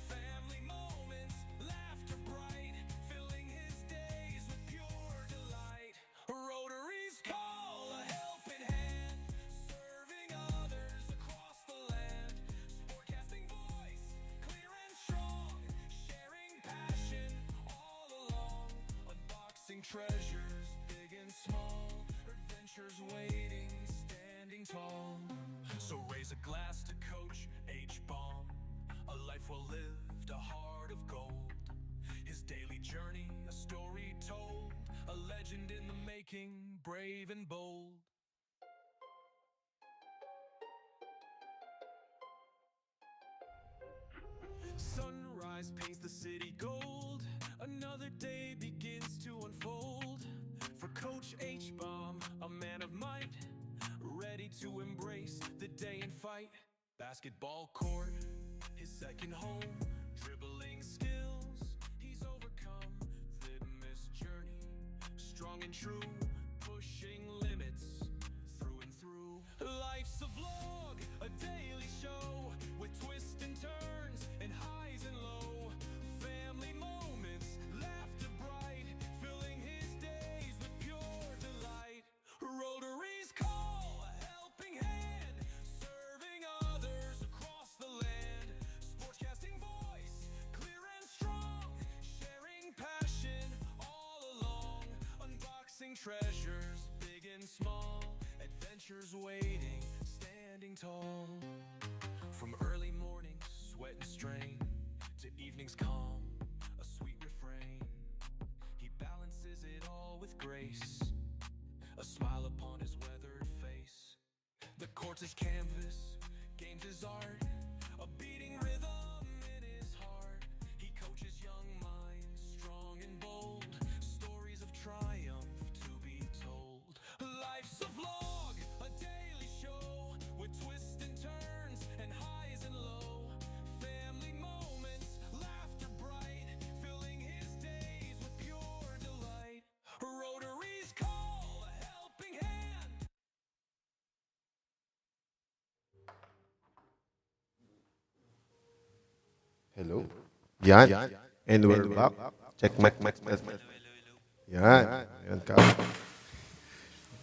Family moments, laughter bright, filling his days with pure delight. Rotaries call, a helping hand, serving others across the land. Sportcasting voice, clear and strong, sharing passion all along. Unboxing treasures, big and small, adventures waiting, standing tall. So raise a glass to Coach H-Bomb, a life well lived, a heart of gold. His daily journey, a story told, a legend in the making, brave and bold. Sunrise paints the city gold. Another day begins to unfold. For Coach H-Bomb, a man of might, ready to embrace the day and fight. Basketball court, his second home. Dribbling skills, he's overcome the missed journey. Strong and true, pushing limits daily show with twists and turns and highs and low. Family moments, laughter bright, filling his days with pure delight. Rotary's call, a helping hand, serving others across the land. Sportscasting voice, clear and strong, sharing passion all along. Unboxing treasures, big and small, adventures waiting, standing tall. From early mornings, sweat and strain, to evenings calm, a sweet refrain. He balances it all with grace, a smile upon his weathered face. The court's his canvas, games his art, a beating rhythm in his heart. He coaches young minds, strong and bold, stories of triumph to be told. Life's a vlog, a daily show, with twists and turns and highs and low. Family moments, laughter bright, filling his days with pure delight. Rotary's call, a helping hand. Hello? Yan. And we're back. Check mic. Yan. Yan ka.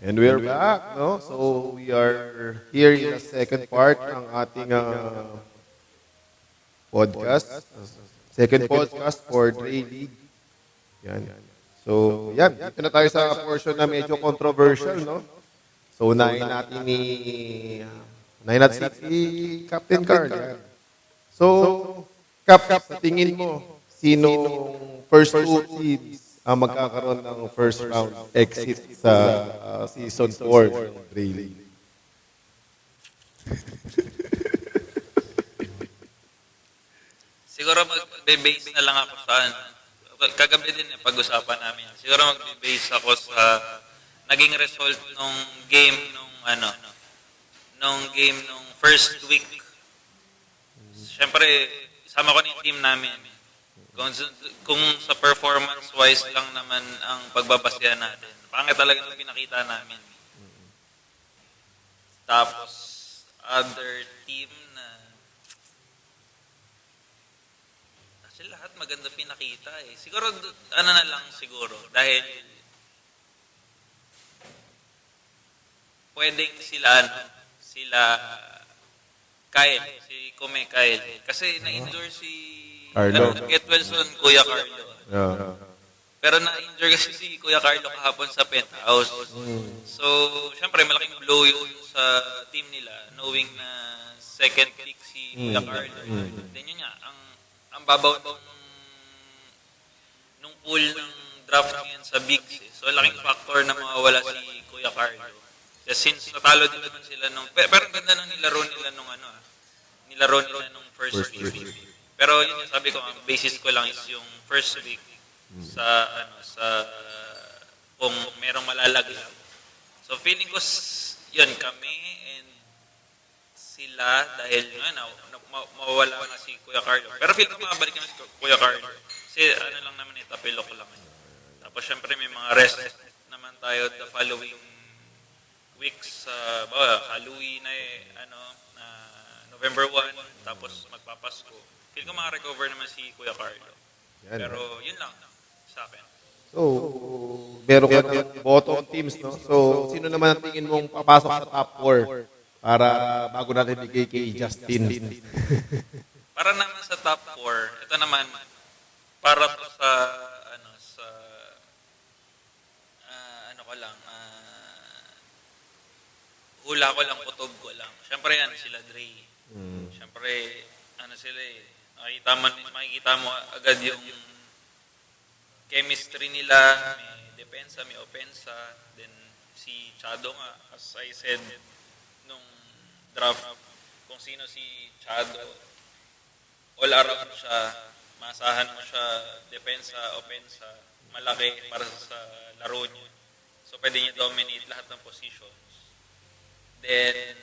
And we're back, no? So we are here in the second part ng ating podcast. Second podcast for Dre League. Yan. So, yan. Dito na tayo sa portion na medyo controversial, no? So, unahin natin si Captain Carl. Yan. So, Cap, sa tingin mo, sino first two teams ang magkakaroon ng first round exit sa season 4 ng Dre League? Siguro magbe-base na lang ako sa kagabi din pag-usapan namin. Siguro magbe-base ako sa naging result nung game nung first week. Siyempre, sama ko ng team namin. Kung sa performance-wise lang naman ang pagbabasihan natin, pangit talaga yung pinakita namin. Tapos, other team na kasi lahat maganda pinakita eh. Siguro, na lang siguro, dahil pwedeng sila Kyle, si Kume Kyle. Kasi na-injure si Carlo. Get well soon, Kuya Carlo. Yeah. Pero na-injure kasi si Kuya Carlo kahapon sa penthouse. So, syempre, malaking blow yun sa team nila, knowing na second pick si Kuya Carlo. Then yun nga, ang babaw nung pool ng draft ngayon sa Bigs. So, laking factor na mawawala si Kuya Carlo. Kasi since natalo din naman sila pero ang ganda nung nilaro nila nung first week. Pero yun yung sabi ko, ang basis ko lang is yung first week sa kung merong malalaglag. So feeling ko yun kami and sila dahil mawawala na si Kuya Carlo. Pero feeling ko makabalik naman si Kuya Carlo. Kasi lang naman tapilok lang. Tapos syempre may mga rest naman tayo the following weeks, Halloween November 1, tapos magpapasko. Feel ko maka-recover naman si Kuya Carlo. Yan. Pero yun lang sa akin. So, meron ka ng bottom teams, no? So, sino naman ang tingin mong papasok sa top 4 para bago natin bigay kay Justin? Para naman sa top 4, ito naman, para to sa, hula ko lang, kutob ko lang. Siyempre yan, sila Dre. Siyempre, sila eh. Makikita mo agad yung chemistry nila. May depensa, may opensa. Then, si Chado nga, as I said, nung draft, kung sino si Chado, all around siya, masahan mo siya, depensa, opensa, malaki para sa laro niya. So, pwede niya dominate lahat ng positions. Then,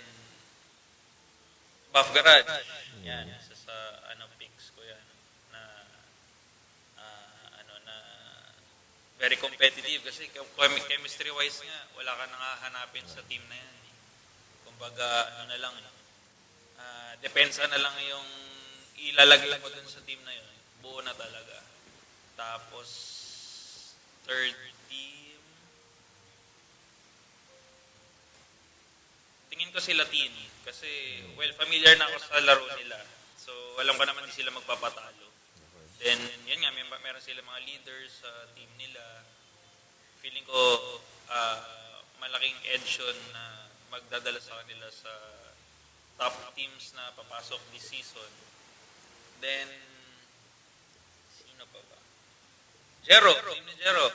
Buff Garage. Yan, isa sa picks ko yan na very competitive kasi chemistry wise nga wala ka nang hahanapin sa team na yan. Kumbaga depensa na lang yung ilalagay mo dun sa team na yun. Buo na talaga. Tapos, third team, tingin ko sila Latini. Kasi, well, familiar na ako sa laro nila. So, alam ko naman di sila magpapatalo. Then, yun nga, meron sila mga leaders sa team nila. Feeling ko, malaking edge yun na magdadala sa kanila sa top teams na papasok this season. Then, sino pa ba? Jero, team ni Jero.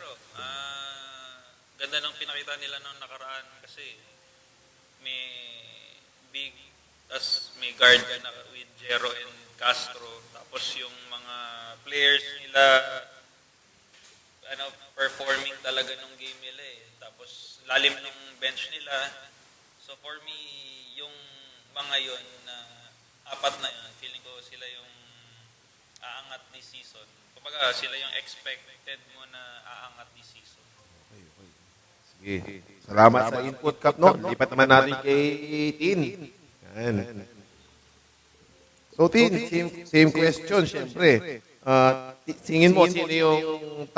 Ganda ng pinakita nila nung nakaraan kasi may big, tas may guard na with Jero and Castro. Tapos yung mga players nila, performing talaga nung game nila eh. Tapos lalim ng bench nila. So for me, yung mga yon na apat na yun, feeling ko sila yung aangat this season. Kumbaga, sila yung expected mo na aangat this season. Sige. Salamat sa input, Kap, no? Lipat naman natin kay Tin. Yan. So, Tin, same question, syempre. Singin mo, sino yung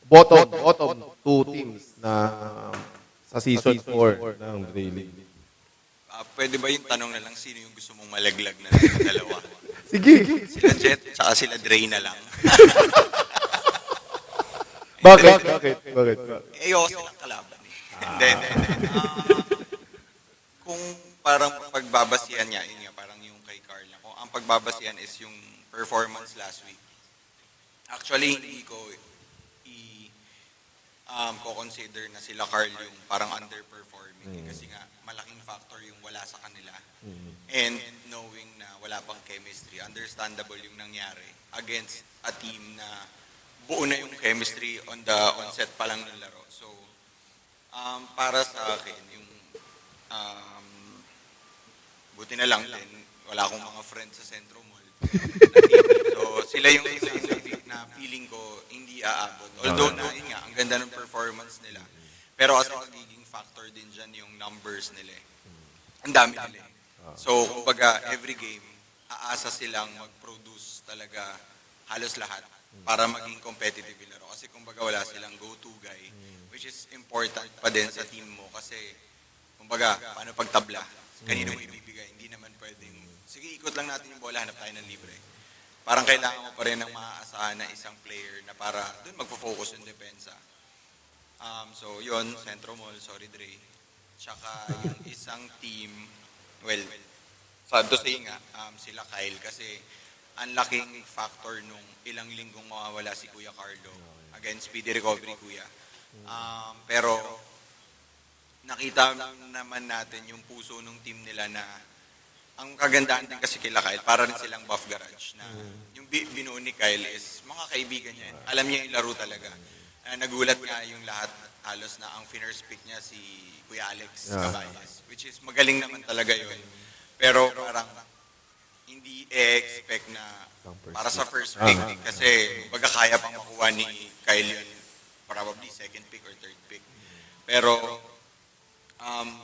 bottom two teams na sa season 4 ng Dre League? Pwede ba yung tanong na lang sino yung gusto mong malaglag na lang yung dalawa? Sige. Sila Jet, tsaka sila Dre na lang. Bakit? Ayoko silang kalaban eh. Hindi. Kung parang pagbabasihan niya, yun nga, parang yung kay Carl, kung ang pagbabasihan is yung performance last week. Actually, hindi ko ko-consider na sila Carl yung parang underperforming. Kasi nga, malaking factor yung wala sa kanila. And knowing na wala pang chemistry, understandable yung nangyari against a team na buo na yung chemistry on the onset pa lang ng laro. So, para sa akin, yung buti na lang din, wala akong mga friends sa Centro Mall. So, sila yung na feeling ko hindi aabot. Although na, yun nga, ang ganda ng performance nila. Pero kasi magiging factor din dyan yung numbers nila eh. Ang dami nila eh. So, kumbaga, every game, aasa silang mag-produce talaga halos lahat para maging competitive yung laro. Kasi kumbaga wala silang go-to guy, which is important pa din sa team mo. Kasi, kumbaga, paano pagtabla? Kanino mo ibibigay? Hindi naman pwedeng, sige, ikot lang natin yung bola, hanap tayo ng libre. Parang kailangan mo pa rin ng maaasahan na isang player na para doon magpo-focus yung depensa. So, yun, Centro Mall, sorry Dre. Tsaka yung isang team, well, sad to say nga, sila Kyle kasi ang laking factor nung ilang linggong mawawala si Kuya Carlo against speedy recovery, Kuya. Pero, nakita naman natin yung puso ng team nila na ang kagandahan din kasi kila Kyle, para rin silang buff garage na yung binuo ni Kyle is mga kaibigan niya. Alam niya yung laro talaga. Nagulat nga yung lahat halos na ang first pick niya si Kuya Alex Caballes, which is magaling naman talaga yun. Pero parang hindi expect na para sa first pick kasi baga kaya pang makuha ni Kyle yun, probably second pick or third pick. Pero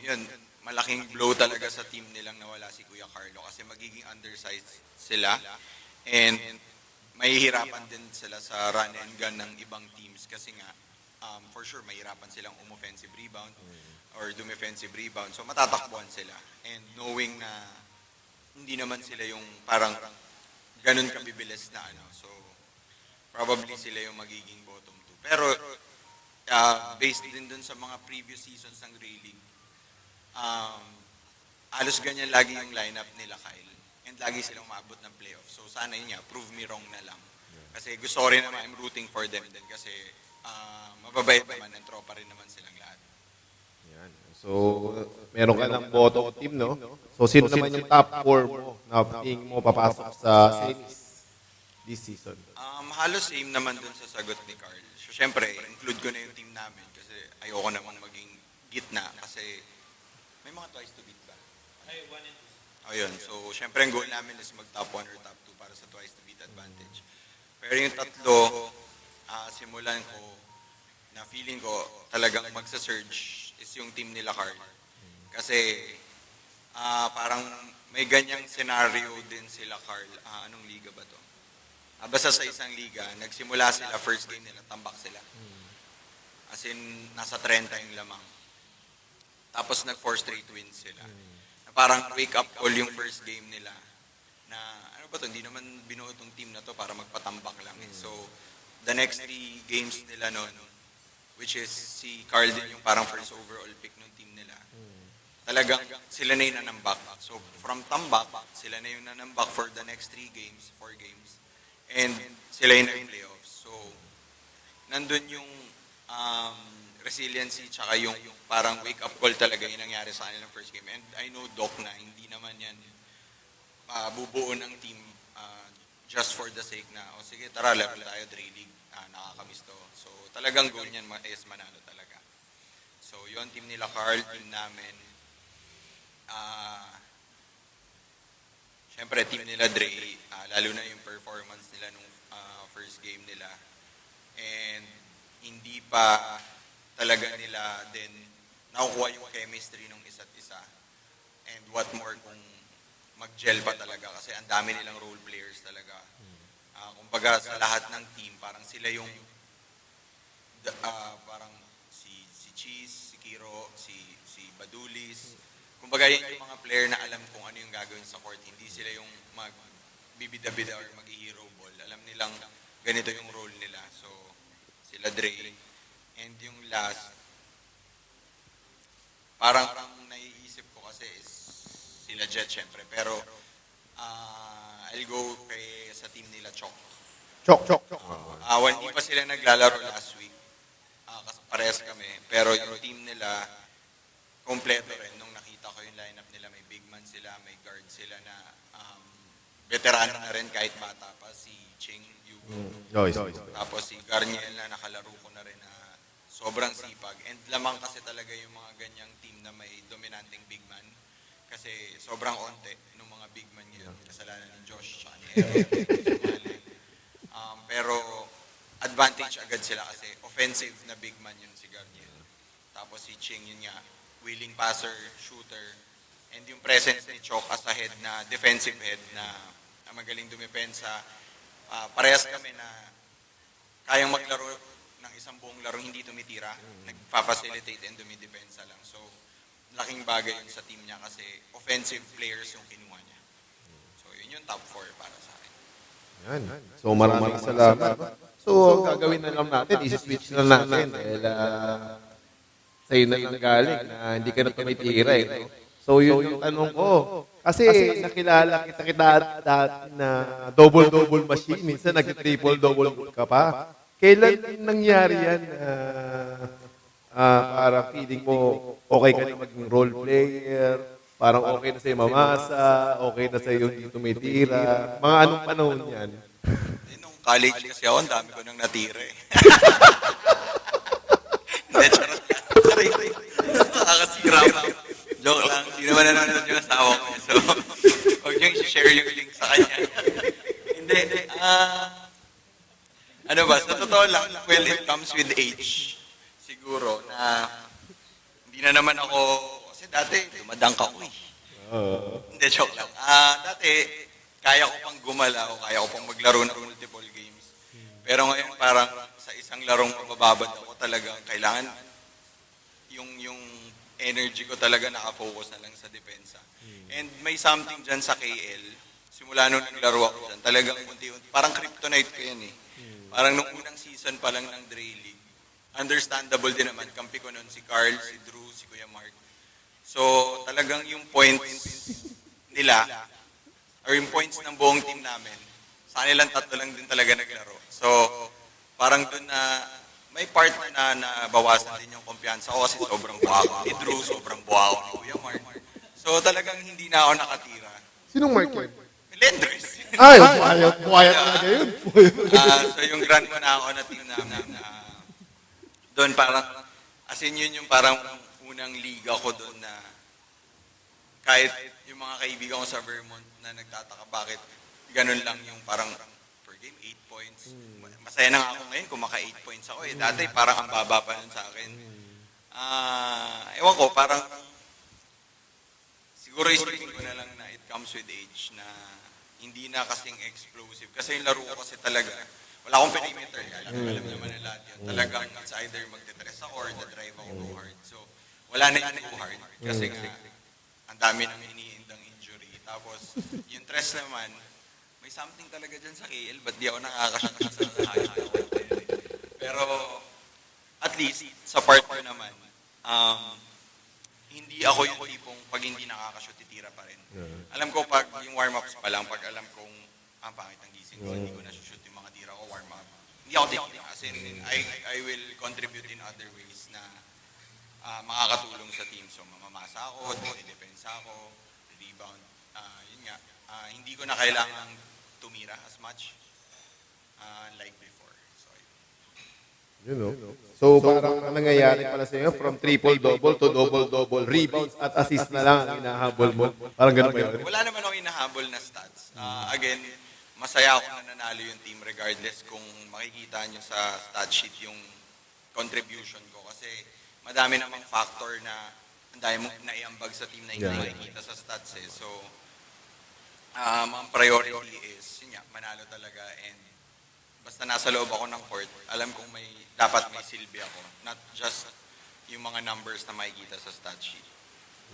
yun, malaking blow talaga sa team nilang nawala si Kuya Carlo kasi magiging undersized sila and mahihirapan din sila sa run and gun ng ibang teams kasi nga for sure mahirapan silang offensive rebound or defensive rebound, so matatakbuhan sila and knowing na hindi naman sila yung parang ganun kabibilis na so probably sila yung magiging bottom two. Pero based din dun sa mga previous seasons ng Dre League, halos ganyan lagi yung lineup nila Kyle and lagi silang maabot ng playoff. So sana yun nga, prove me wrong na lang. Kasi gusto ko rin naman, I'm rooting for them din kasi mababait naman and tropa rin naman silang lahat. Yan. So, meron ka ng bottom team, no? So, sino naman yung top 4 mo na tingin mo papasok sa semis this season? Halos same naman dun sa sagot ni Carl. So, syempre, include ko na yung team namin kasi ayoko namang maging gitna kasi may mga twice to beat ba? Ay, 1 and 2. Ayun. So, syempre, ang goal namin is mag-top 1 or top 2 para sa twice to beat advantage. Pero yung tatlo, simulan ko na feeling ko talagang magsa-surge is yung team nila Carl. Kasi parang may ganyang scenario din sila, Carl. Anong liga ba to? Basta sa isang liga, nagsimula sila, first game nila, tambak sila. As in, nasa 30 yung lamang. Tapos nag 4 straight wins sila. Na parang wake up call yung first game nila. Na, ano ba to, hindi naman binuo tong team na to para magpatambak lang. So, the next 3 games nila noon, which is si Carl din yung parang first overall pick ng team nila. Talagang sila na yung nanambak. So, from tambak, sila na yung nanambak for the next 3 games, 4 games. And sila yung nag-playoffs. So, nandun yung resiliency tsaka yung parang wake-up call talaga yung nangyari sa kanilang first game. And I know, Doc, na hindi naman yan bubuo ng team just for the sake na, o sige, tara, laro tayo, Dre League, nakakamiss to. So, talagang goal niyan is manalo talaga. So, yun, team nila Carl, team namin. Siyempre, team nila Dre, lalo na yung performance nila nung first game nila. And hindi pa talaga nila din nakukuha yung chemistry ng isa't isa. And what more kung mag-gel pa talaga kasi ang dami nilang role players talaga. Kumbaga sa lahat ng team, parang sila yung parang si Cheese, si Kiro, si Badulis. Kumbaga yan yung mga player na alam kung ano yung gagawin sa court. Hindi sila yung magbibida-bida or mag-hero ball. Alam nilang ganito yung role nila. So, sila Dre. And yung last, parang naiisip ko kasi is sila Jet syempre. Pero, I'll go sa team nila Chok. Chok. Hindi pa sila naglalaro last week. Kasi parehas kami. Pero yung team nila, kompleto rin. Nung nakita ko yung lineup nila, may big man sila, may guard sila na veterano na rin kahit bata pa. Si Ching, Yugo. Tapos si Garniel na nakalaro ko na rin na sobrang sipag. And lamang kasi talaga yung mga ganyang team na may dominanting big man. Kasi sobrang onte ng mga big man ngayon. Kasalanan ni Josh tsaka ni Eric. Pero advantage agad sila kasi offensive na big man yun si Garniel. Tapos si Ching yun nga, willing passer, shooter. And yung presence ni Chok as a head na defensive head na magaling dumepensa. Parehas kami na kayang maglaro ng isang buong laro hindi tumitira. Nagpa-facilitate and dumidepensa lang. So, laking bagay yun sa team niya kasi offensive players yung kinuha niya. So, yun yung top 4 para sa akin. Yan. So, maraming salamat. So, ang gagawin na lang natin, isi-switch na natin. Dahil sa'yo na lang galing na hindi ka na tumitira eh. No? So, yun yung tanong ko. Kasi nakilala kita dati na double-double machine. Minsan nag-triple-double ka pa. Kailan nangyari yan? Parang feeling mo okay ka na maging role player, parang okay na sa'yo mamasa, okay na sa'yo hindi tumitira. Mga anong panahon yan? Nung college kasi ako, ang dami ko nang natira eh. Hindi, charot lang. Nakakasira pa. Joke lang. Hindi naman nanonood yung asawa ko. So, huwag niyong share yung link sa kanya. Hindi. Ano ba? Sa totoo lang, well, it comes with age. Siguro na hindi na naman ako, kasi dati, dumadang ka ko eh. Hindi, joke lang. Dati, kaya ko pang gumala o kaya ko pang maglaro ng multiple games. Pero ngayon parang sa isang larong mabababad ako talaga, kailangan yung energy ko talaga nakafocus na lang sa depensa. And may something dyan sa KL, simula nung naglaro ako dyan, talagang unti-unti, parang kryptonite ko yan eh. Parang nung unang season pa lang ng Dre League, understandable din naman, kampi ko nun si Carl, si Drew, si Kuya Mark. So talagang yung points nila, or yung points ng buong team namin, sa kanilang tatlo lang din talaga naglaro. So parang dun na, may part na nabawasan din yung kumpiyansa ko kasi sobrang buha ko ni Drew, sobrang buha ko ni Kuya Mark. So talagang hindi na ako nakatira. Sinong Mark yun? Lenders. Ay, buhayat talaga yun. So yung grand ko na ako na team na doon parang, as in yun yung parang unang liga ko doon na kahit yung mga kaibigan ko sa Vermont na nagtataka bakit ganun lang yung parang per game 8 points. Masaya na nga ako ngayon kung maka 8 points ako eh. Dati parang ang baba pa nun sa akin. Ewan ko, parang siguro isipin ko na lang na it comes with age na hindi na kasing explosive. Kasi yung laro ko kasi talaga, wala akong perimeter. Alam naman na lahat yun. Talagang it's either magte-tres ako or the-drive ako go hard. So, wala na yung go hard. Kasi nga, ang dami nang iniindang injury. Tapos, yung tres naman, may something talaga dyan sa KL. Ba't di ako nakakashoot sa high? Pero, at least, sa part ko naman, hindi ako yung tipong pag hindi nakakashoot, titira pa rin. Alam ko pag yung warm-ups pa lang, pag alam kong pangit ang gising ko, hindi ko na-shoot yung mga tira ko, warm-up. Hindi ako titira. As in, I will contribute in other ways na makakatulong sa team. So, mamamasa ako, depensa ako, rebound. Yun nga, hindi ko na kailangan tumira as much like before. So, You know. So, parang ang nangyayari pala sa inyo, from triple-double to double-double, rebounds at assist na lang ang hinahabol mo. Parang ganun ba yun? wala naman akong hinahabol na stats. Again, masaya ako na nanalo yung team regardless kung makikita nyo sa stat sheet yung contribution ko. Kasi madami namang factor na ang dami mong naiambag sa team na hindi nakikita sa stats eh. So, ang priority is, yun nga, manalo talaga and basta nasa loob ako ng court, alam kong dapat may silbi ako. Not just yung mga numbers na makikita sa stat sheet.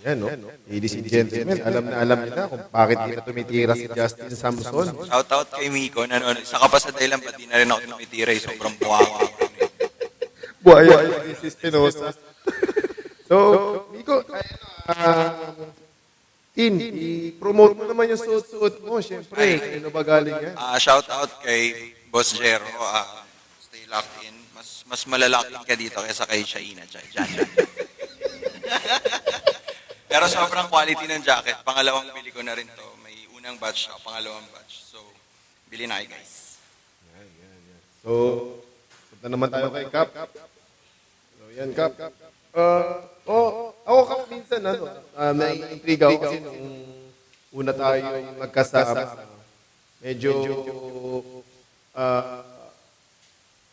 Yan, no? Ladies and gentlemen, alam niyo na kung bakit di na tumitira si Justin Samson. Shoutout kay Miko. Isa ka pa sa dahilan, pati na rin ako tumitira. Sobrang buwaka. Buhaya si Espinosa. So, Miko, Tin, i-promote mo naman yung suot-suot mo. Siyempre, ano ba galing yan? Shoutout kay Boss Jero. Stay locked in. Mas malalocked in ka dito kaysa kay Shaina. Diyan. Pero sobrang quality ng jacket. Pangalawang bili ko na rin to. May unang batch na, pangalawang batch. So, bili na kayo guys. So, punta naman tayo kay Cap. So, yan, Cap. Ako Cap, minsan, nai-intriga ako kasi nung una tayo magkasama. Medyo,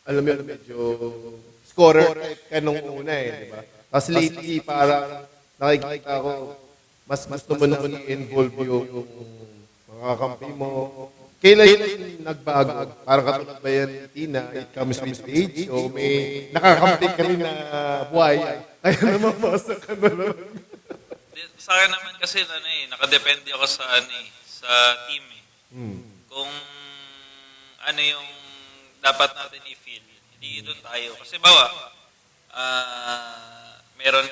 alam mo yun, medyo scorer type ka nung una eh, di ba? Tapos lately, parang nakikita ko, mas gusto mo na i-involve yung mga kakampi mo. Kailan yun nagbago? Parang katulad ba yan, Tina, it comes with age? O may nakakampi ka rin na buhay? Kaya namamasa ka na lang. Sa akin naman kasi nakadepende ako sa sa team eh. Kung ano yung dapat natin i-feel, hindi doon tayo. Kasi meron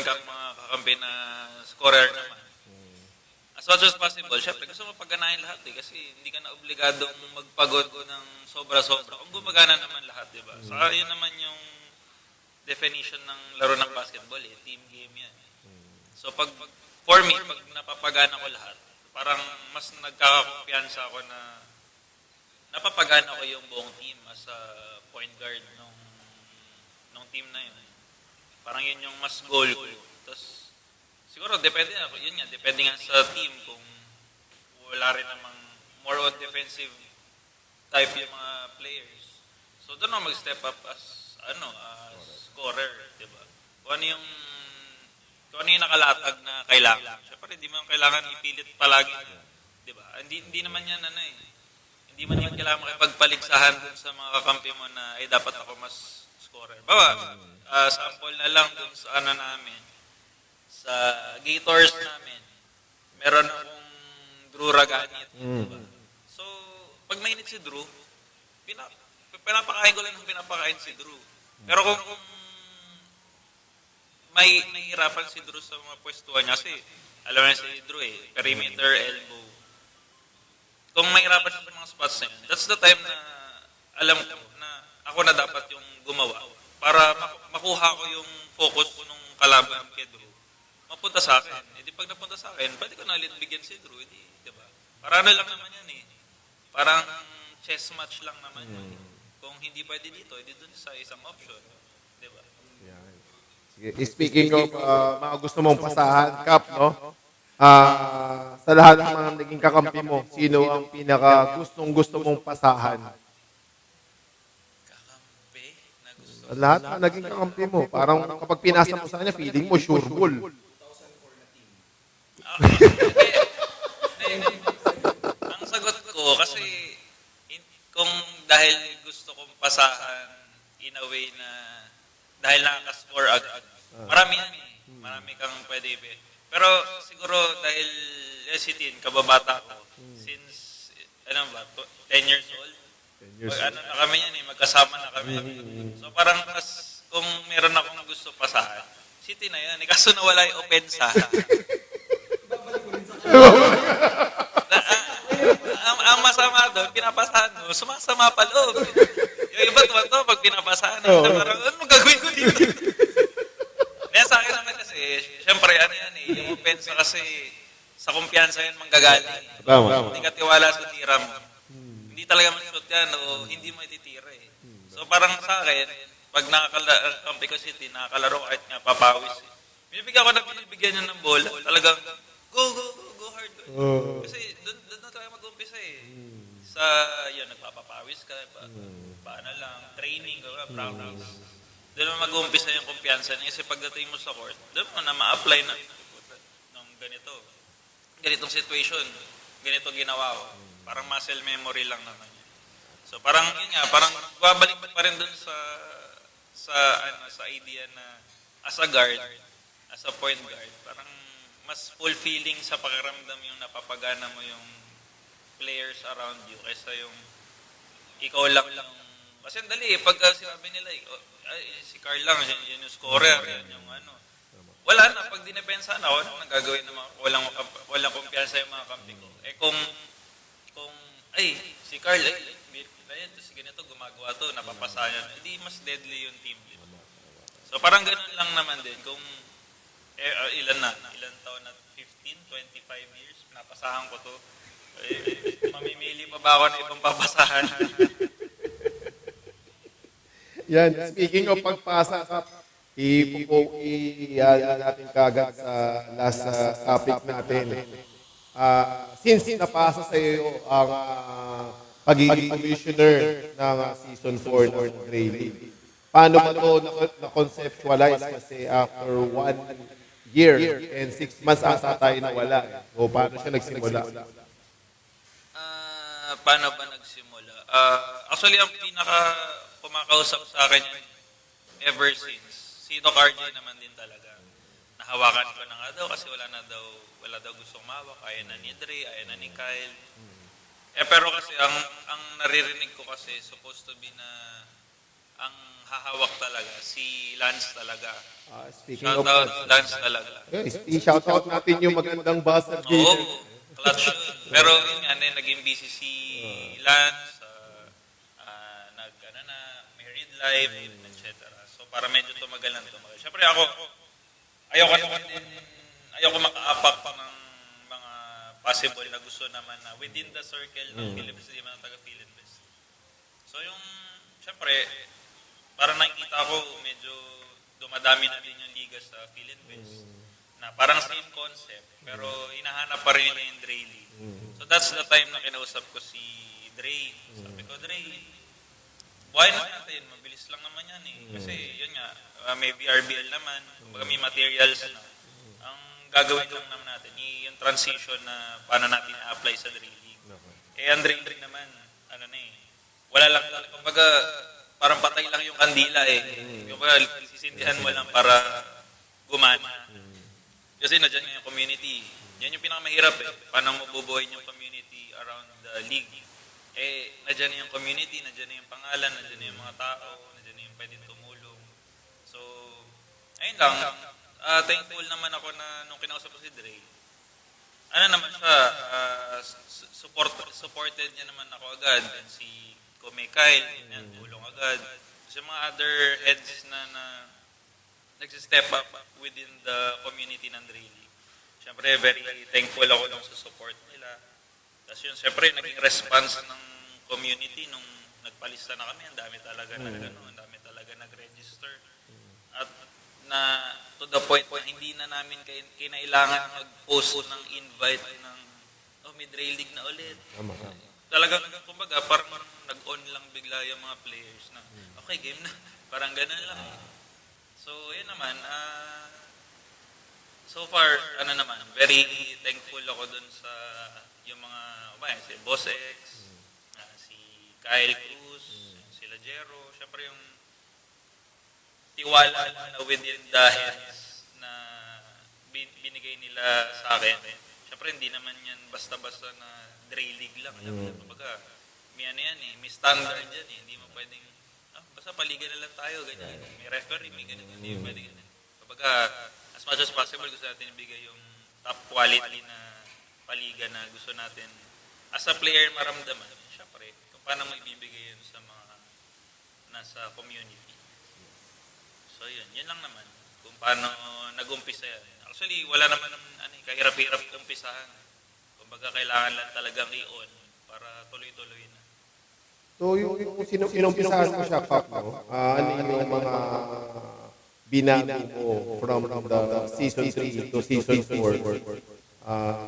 kang mga kakampi na scorer naman. As much as possible, syempre gusto mo pagganahin lahat eh, kasi hindi ka na obligadong magpagod ng sobra-sobra. Kung gumagana naman lahat, di ba? Saka yun naman yung definition ng laro ng basketball eh, team game yan. So for me, pag napapagana ko lahat, parang mas nagkakakumpiyansa ako na napapagana ko yung buong team as a point guard nung team na yun. Parang yun yung mas goal ko. Tapos, siguro, depende nga sa team kung wala rin namang more on defensive type yung mga players. So, doon ako mag-step up as scorer, di ba? Kung ano yung nakalatag na kailangan. Siyempre, hindi mo kailangan ipilit palagi. Di ba? Hindi naman yan, hindi man yan kailangan makipagpaligsahan dun sa mga kakampi mo na, dapat ako mas scorer. Sample na lang dun sa namin. Sa Gators namin, meron akong Drew Raganit. Diba? So, pag mainit si Drew, pinapakain ko lang ng pinapakain si Drew. Pero kung may nahihirapan si Drew sa mga pwestuhan niya, kasi alam na si Drew perimeter, elbow. Kung mahirapan siya sa mga spots na yun, that's the time na alam ko na ako na dapat yung gumawa para makuha ko yung focus ko nung kalaban kay Drew. Mapunta sa akin. Di pag napunta sa akin, pwede ko na ulit bigyan si Drew. Di ba? Parang lang naman yan eh. Parang chess match lang naman yun. Kung hindi pwede dito, edi dun sa isang option. Di ba? Sige. Speaking of mga gusto mong pasahan, Cap, no? Sa lahat ng mga naging kakampi mo, sino ang pinaka gustong-gusto mong pasahan? Kakampi na gusto. Sa lahat ng naging kakampi mo, parang kapag pinasa mo sa kanya, feeling mo sure goal. Ang sagot ko, kasi kung dahil gusto kong pasahan in a way na dahil nakaka-score agad, marami yan eh. Marami kang pwede pero siguro dahil si Tin, kababata ko, since, 10 years old, 10 years ano na kami yan eh, magkasama na kami. So parang mas, kung meron akong gusto pasahan, si Tin na yan. Eh, kaso nawala yung opensa. ang masama doon, pinapasahan mo, sumasama pa loob. Yung iba to, pag pinapasahan, parang, ano gagawin ko dito? Kaya sa akin naman kasi, syempre, ano yan eh, yung opensa kasi, sa kumpiyansa yan manggagaling. Tama. Hindi ka tiwala sa tira mo. Hindi talaga mag-shoot yan o hindi mo ititira eh. So parang sa akin, pag nakakampi ko City, nakakalaro kahit nga papawis. Binibigyan ko na binibigyan niya ng bola. Talagang, go hard. Kasi doon na talaga mag-umpisa eh. Sa, yun, nagpapapawis ka, paano lang, training, practice. Doon na mag-umpisa yung kumpiyansa niya. Kasi pagdating mo sa court, doon mo na ma-apply na ng ganitong situation. Ganito ginawa ko. Parang muscle memory lang naman yun. So parang yun nga, parang babalik pa rin doon sa idea na as a guard, as a point guard, parang mas fulfilling sa pakiramdam yung napapagana mo yung players around you kaysa yung ikaw lang. Kasi ang dali, pag sinabi nila, si Carl lang, yun yung scorer, yun yung ano. Wala na, pag dinepensa na ako, anong nagagawin ng mga, walang kumpiyansa yung mga kampi ko. Eh kung si Carl, si ganito, gumagawa to, napapasayan, hindi mas deadly yung team. So parang ganun lang naman din, kung ilan taon na, 15, 25 years, napasahan ko to. Mamimili pa ba ako ng ibang papasahan? Yan, speaking of pagpasa, iyan natin kagad sa last topic natin. Since napasa sa iyo ang pagiging commissioner ng season 4 ng Dre League, paano ba ito na-conceptualize? Kasi after 1 year and 6 months ata tayo nawala. O paano siya nagsimula? Paano ba nagsimula? Actually, ang pinaka kumakausap sa akin ever since, si Doc RJ naman din talaga. Nahawakan ko na nga daw kasi wala daw gustong mawak. Ayaw na ni Dre, ayaw na ni Kyle. Pero kasi, ang naririnig ko kasi, supposed to be na ang hahawak talaga, si Lance talaga. Speaking of Shoutout Lance talaga. i-shoutout natin yung magandang buzzer Oo, beater. clutch yun. Pero yun nga, naging busy si Lance, married life, etc. So para medyo tumagal. Siyempre ako, ayoko maka-apak ng mga possible na gusto naman na within the circle ng Philippines, hindi man taga-Philippines. So yung, siyempre, parang nakikita ko medyo dumadami na din yung liga sa Philippines. Na parang same concept, pero hinahanap pa rin yung Dre League. So that's the time na kinausap ko si Dre. Sabi ko, Dre, why not natin? Mabilis lang naman yan eh. Kasi yun nga, may VRBL naman, kumbaga may materials na. Ang gagawin lang naman natin, yung transition na paano natin i-apply sa Dre League. Ang Dre League naman, wala lang, kumbaga, parang patay lang yung kandila eh. Kumbaga, sisindihan mo lang para gumana. Kasi nandiyan yung community. Yan yung pinakamahirap eh. Paano mo bubuhayin yung community around the league. Nandiyan yung community, nandiyan yung pangalan, nandiyan yung mga tao, nandiyan yung pwedeng tumulong. So, ayun lang. Thankful naman ako na nung kinausap ko si Dre. Naman siya, supported niya naman ako agad. And si Kume Kyle, yan, tulong agad. Kasi mga other heads na nag-step up within the community ng Dre League. Siyempre, very thankful ako nung sa support nila. Tapos yun, siyempre, naging response ng community nung nagpalista na kami. Ang dami talaga ang dami talaga nag-register. At na to the point na hindi na namin kinailangan mag-post ng invite ng may Dre League na ulit. Talagang, kumbaga, parang nag-on lang bigla yung mga players na, okay, game na. Parang ganun lang. So, yun naman. So, So far, ano naman, very thankful ako dun sa yung mga, si Boss X, si Kyle Cruz, sila Jero, syempre yung tiwala na within the heads na binigay nila sa akin. Syempre hindi naman yan basta-basta na Dre League lang. Kumbaga, may ano yan may standard yan Hindi mo pwedeng, basta paligan na lang tayo, ganyan. May referee, may ganyan, hindi mo pwedeng ganyan. Kumbaga, as much as possible gusto natin ibigay yung top quality na paliga na gusto natin as a player maramdaman. Syempre, kung paano mo ibibigay yun sa mga nasa community. So yun lang naman. Kung paano nag-umpisa yan. Actually, wala naman kahirap-hirap umpisahan. Kumbaga, kailangan lang talagang i-on para tuloy-tuloy na. So, yung sinumpisahan mo siya, Kap, no? Ano yung mga binago mo from the season 3 to season 4?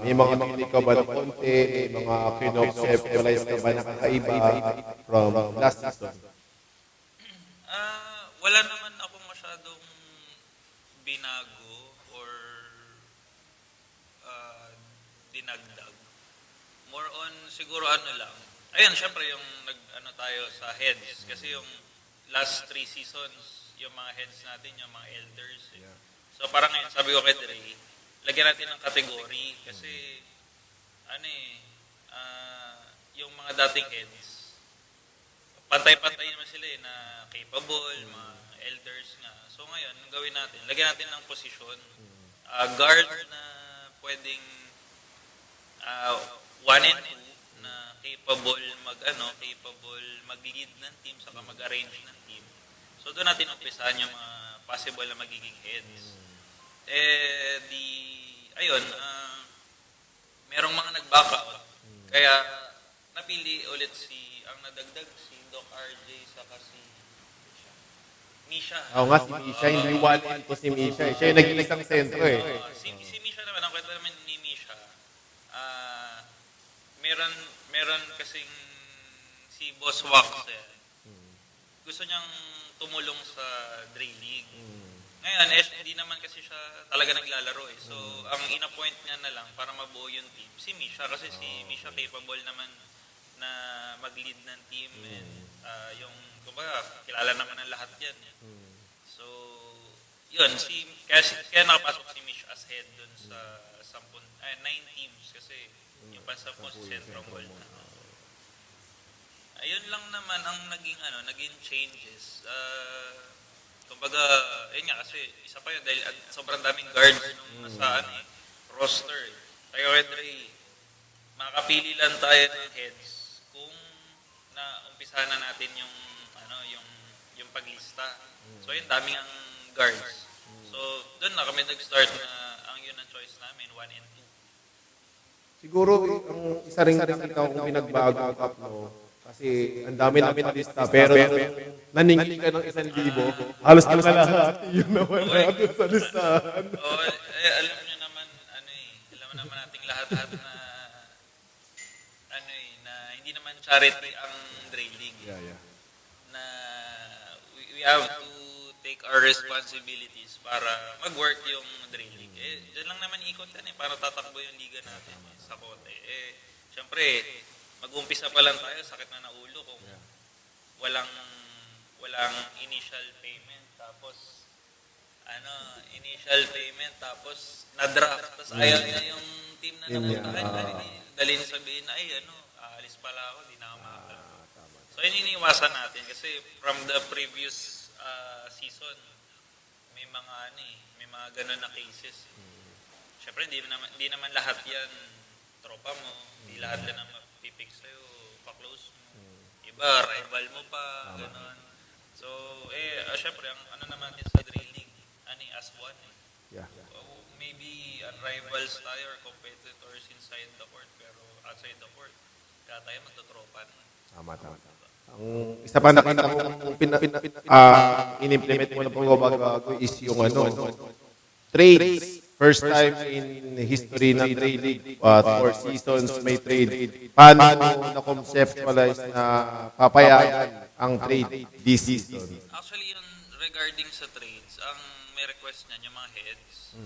May mga tinig ka ba ng konti? May mga kinocceptualize ka ba na kakaiba from last season? Wala naman akong masyadong binago or dinagdag. More on siguro lang. Ayun, syempre yung nag-ano tayo sa heads kasi yung last 3 seasons yung mga heads natin, yung mga elders. So parang ngayon sabi ko kay Dre, lagyan natin ng category kasi yung mga dating heads pantay-pantay naman sila na capable, mga elders nga. So ngayon, ang gawin natin, lagyan natin ng posisyon. Guard na pwedeng 1 and 2 na capable mag-lead ng team saka mag-arrange ng team. So doon natin umpisahan yung mga possible na magiging heads. Merong mga nag-back out. Kaya napili ulit ang nadagdag si Doc RJ saka si Misha. Oo nga, si Misha, hindi one ko si Misha. Siya yung naging isang sentro Si Misha naman, ang kwento naman ni Misha, meron kasing si Boss Wax gusto niyang tumulong sa Dre League. Ngayon, hindi naman kasi siya talaga naglalaro So, ang in-appoint niya na lang para mabuo yung team, si Misha. Kasi si Misha capable naman na mag-lead ng team and kumbaga, kilala naman ng lahat yan. So, yun, kaya nakapasok si Mish as head dun sa 9 teams kasi yung pansampo si Central Gold na. Ayun lang naman ang naging changes. Kumbaga, yun nga kasi isa pa yun dahil sobrang daming guards nung nasa roster. Kaya Dre, makakapili lang tayo ng heads kung naumpisahan na natin yung paglista. So yun, daming ang guards. So doon na kami nag-start na ang yun ang choice namin, 1 and 2. Siguro, ang isa rin nakita kong pinagbago ang Kap, no? Kasi ang dami namin na lista, pero naningin ka ng 1,000, halos na lahat. Yun naman natin sa listahan. Alam nyo naman, alam naman nating lahat na na hindi naman charity ang Dre League. Na we have to take our responsibilities para mag-work yung Dre League. Diyan lang naman ikot yan para tatakbo yung liga natin sa kote. Siyempre, mag-umpisa pa lang tayo, sakit na ulo kung walang initial payment tapos na-draft tapos ayaw na yung team na napuntahan dalhin sabihin aalis pala ako, di na ako makakalaro. So iniiwasan natin kasi from the previous season may mga ganun na cases. Syempre hindi naman lahat yan tropa mo, hindi lahat yan ang mapipick sa'yo, pa-close mo. Iba, rival mo pa, ganun. So, syempre, ang naman din sa Dre League, as one. Maybe rivals tayo or competitors inside the court, pero outside the court, kaya tayo magtotropa na. Tama. Ang isa pa nakita kong in-implement mo na pagbabago is yung trades. First time in history ng Dre League, 4 seasons may trade. Paano na-conceptualize na papayagan ang trade this season? Actually, regarding sa trades, ang may request niyan yung mga heads.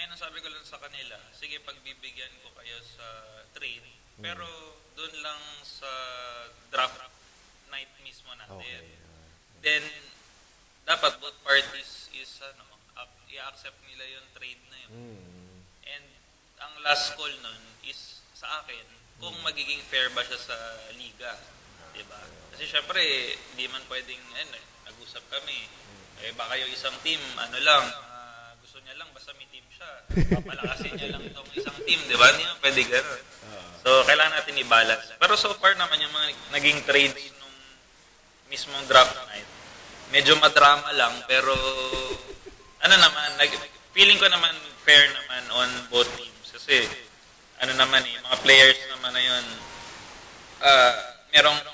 Ngayon, ang sabi ko lang sa kanila, sige, pagbibigyan ko kayo sa trade, pero doon lang sa draft night mismo natin. Then, dapat both parties is, i-accept nila yung trade na yun. And, ang last call nun is sa akin, kung magiging fair ba siya sa liga. Diba? Kasi syempre, hindi man pwedeng, nag-usap kami. Baka yung isang team, gusto niya lang, basta may team siya. Papalakasin niya lang itong isang team, di ba? Hindi naman pwede gano'n. So, kailangan natin i-balance. Pero so far naman, yung mga naging trades nung mismong draft night, medyo madrama lang, pero feeling ko naman fair naman on both teams. Kasi, mga players naman na yun,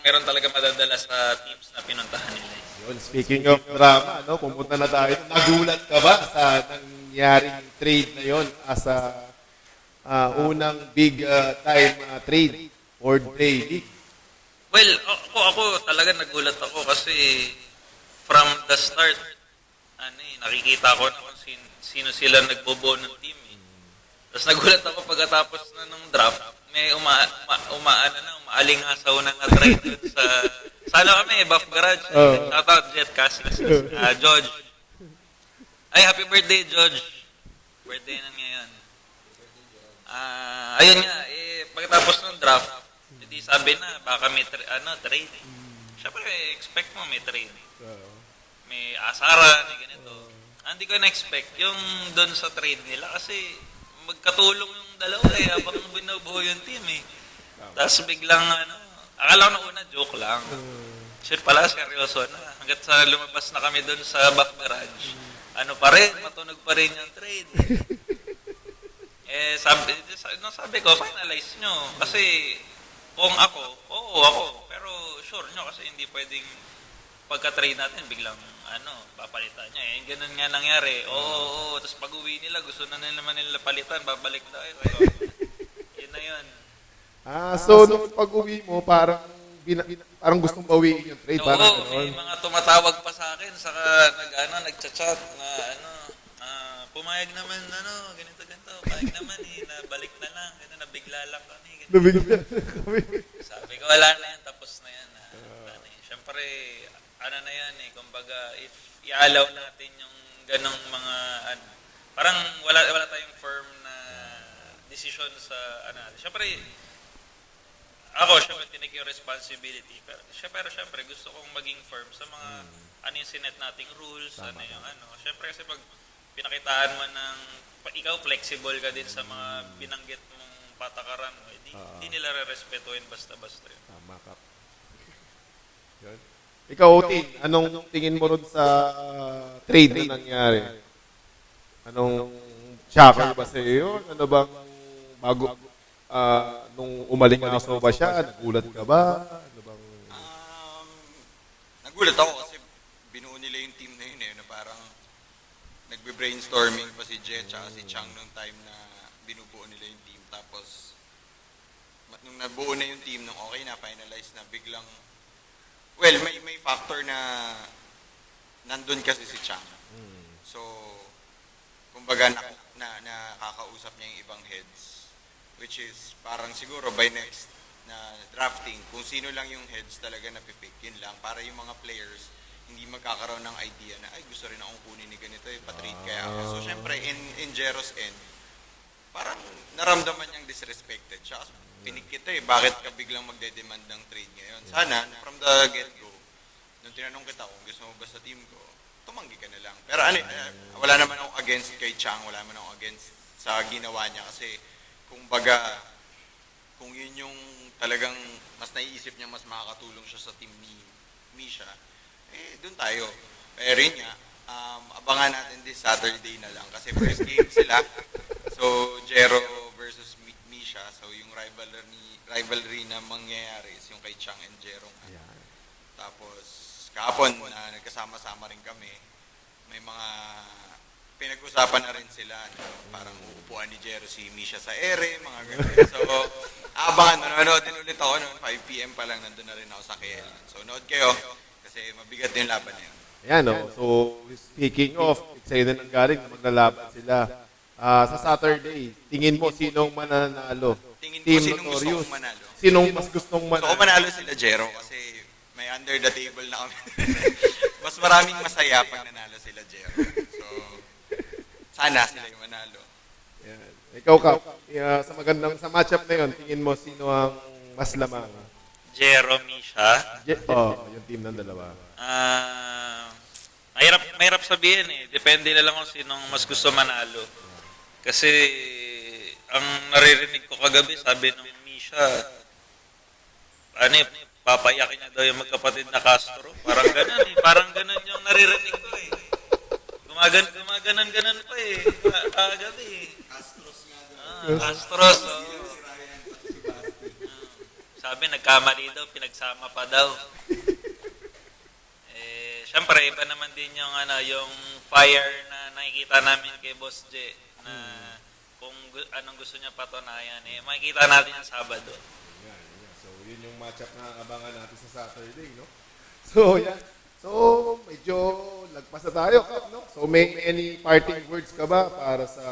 meron talaga madadala sa teams na pinuntahan nila. Yun, speaking of drama, pumunta na tayo. Nagulat ka ba sa nangyaring trade na yon as a unang big time trade for Brady? Well, ako talaga nagulat ako kasi from the start, nakikita ko na kung sino sila nagbobo ng team. Tapos nagulat ako pagkatapos na ng draft, may umaalingasaw na na-trade sa kami, Buff Garage. Shoutout, Jet Cassius. George. Ay, happy birthday, George. Birthday na ngayon. Ayun nga, pagkatapos ng draft, hindi sabi na, baka may trade. Siyempre, expect mo may trade. May asaran, may ganito. Hindi ko na-expect yung doon sa trade nila kasi magkatulong yung dalawa habang binubuo yung team Tapos biglang akala ko na una joke lang. Shit pala, seryoso na. Hanggat sa lumabas na kami doon sa Buff Garage. Matunog pa rin yung trade. Sabi ko, finalize nyo. Kasi kung ako, pero sure nyo kasi hindi pwedeng pagka-trade natin biglang papalitan niya ganun nga nangyari. Tapos pag-uwi nila, gusto na naman nila palitan, babalik tayo. Yun na yun. So nung pag-uwi mo, parang gustong bawiin yung trade. May mga tumatawag pa sa akin, saka nagchat-chat na pumayag naman, ganito, pumayag naman nabalik na lang, nabigla lang kami. Sabi ko, wala na yan, tapos na yan. Siyempre, na yan kumbaga, if i-allow natin yung ganong mga, parang wala tayong firm na decision sa, siyempre, ako, tinake yung responsibility. Pero syempre, gusto kong maging firm sa mga, yung sinet nating rules, Syempre, kasi pag pinakitaan mo ng, ikaw flexible ka din sa mga binanggit mong patakaran mo, hindi nila re-respetuhin basta-basta yun. Tama ka. Yun. Ikaw, Otin, anong tingin mo ron sa trade na nangyari? Anong shocker ba sa iyo? Ano bang bago, nung umalingasaw ba siya? Nagulat ka ba? Ano bang... Nagulat ako kasi binuo nila yung team na yun na parang nagbe-brainstorming pa si Jet at si Chang nung time na binubuo nila yung team. Tapos, nung nabuo na yung team, nung okay na, finalize na, biglang well, may factor na nandun kasi si Chang. So, kumbaga nakakausap niya yung ibang heads, which is parang siguro by next na drafting, kung sino lang yung heads talaga na pipick, yun lang, para yung mga players hindi magkakaroon ng idea na, ay, gusto rin akong kunin ni ganito, patrade kaya ako. So, syempre, in Jero's end, parang naramdaman niyang disrespected siya. Pinikit bakit ka biglang magde-demand ng trade ngayon? Sana, from the get-go, nung tinanong kita kung gusto mo ba sa team ko, tumanggi ka na lang. Pero wala naman ako against kay Chang, wala naman ako against sa ginawa niya kasi kung yun yung talagang mas naiisip niya, mas makakatulong siya sa team ni Misha, doon tayo. Pero yun nga, abangan natin this Saturday na lang kasi first game sila. So, Jero versus Misha. So, yung rivalry na mangyayari is yung kay Chang and Jero. Tapos, kahapon, nagkasama-sama rin kami. May mga pinag-usapan na rin sila. Parang uupuan ni Jero si Misha sa ere, mga ganyan. So, abangan, manonood din ulit ako noon. 5 p.m. pa lang, nandun na rin ako sa KL. So, nood kayo kasi mabigat yung laban na yun. Ayan, so speaking of, sa'yo na nanggaling na maglalaban sila Sa Saturday, tingin mo sinong mananalo? Tingin ko Team sinong gusto Notorious. kong manalo. Sinong mas gustong Gusto ko manalo? manalo sila Jero kasi may under the table na kami. Mas maraming masaya pag nanalo sila Jero. So, sana sila yung manalo. Yan. Ikaw, Kap, sa matchup na yun, tingin mo sino ang mas lamang? Jeremy siya. Yung team ng dalawa. Mahirap sabihin eh. Depende na lang kung sinong mas gusto manalo. Kasi ang naririnig ko kagabi, sabi ng Misha, papayakin niya daw yung magkapatid na Castro. Parang ganun eh. Parang ganun yung naririnig ko eh. Gumaganon pa eh. Kagabi eh. Castros. Sabi, nagkamali daw, pinagsama pa daw. Siyempre, iba naman din yung fire na nakikita namin kay Boss J na kung anong gusto niya patunayan, makikita natin yung Sabado. Yan. So, yun yung matchup na abangan natin sa Saturday, no? So, yan. So, medyo lagpas na tayo, Kap, no? So, may any parting words ka ba para sa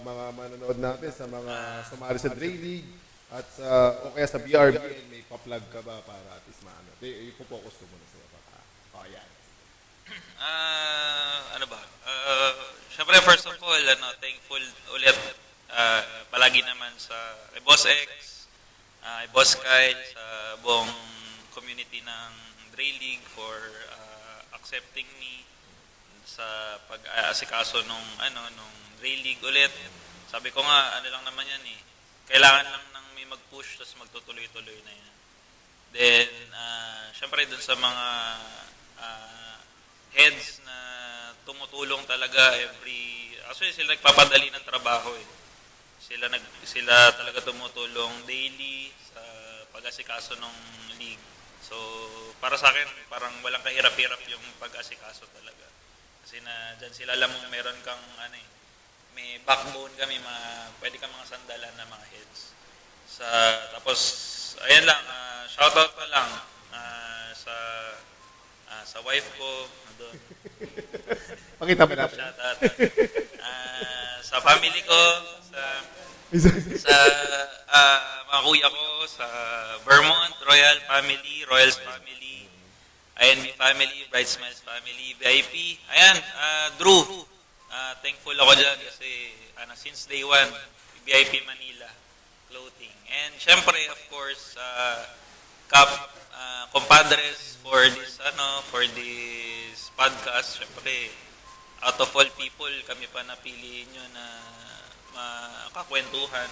mga manonood natin, sa mga sumali sa Dre League, at o kaya sa BRBN, may pa-plug ka ba para at least maano? Ipo-focus ko muna sa'yo. Yan. Ano ba? Syempre, first of all, thankful ulit palagi naman sa Boss X, Boss Kyle, sa buong community ng Dre League for accepting me sa pag-aasikaso nung Dre League ulit. Sabi ko nga, ano lang naman yan eh. Kailangan lang ng may mag-push, tapos magtutuloy-tuloy na yan. Then, syempre dun sa mga heads na tumutulong talaga actually sila nagpapadali ng trabaho eh. Sila talaga tumutulong daily sa pag-asikaso ng league. So, para sa akin, parang walang kahirap-hirap yung pag-asikaso talaga. Kasi dyan sila alam mo meron kang may backbone kami, pwede kang mga sandalan na mga heads. Tapos, ayan lang, shoutout pa lang sa wife ko, doon. Pakita mo natin. Shoutout. Sa family ko, sa mga kuya ko, sa Vermont, Royals family, INB family, Bright Smiles family, VIP. Ayan, Drew. Thankful ako dyan kasi since day one, VIP Manila clothing. And syempre, of course, compadres for this podcast. Syempre, out of all people, kami pa napili nyo na makakwentuhan.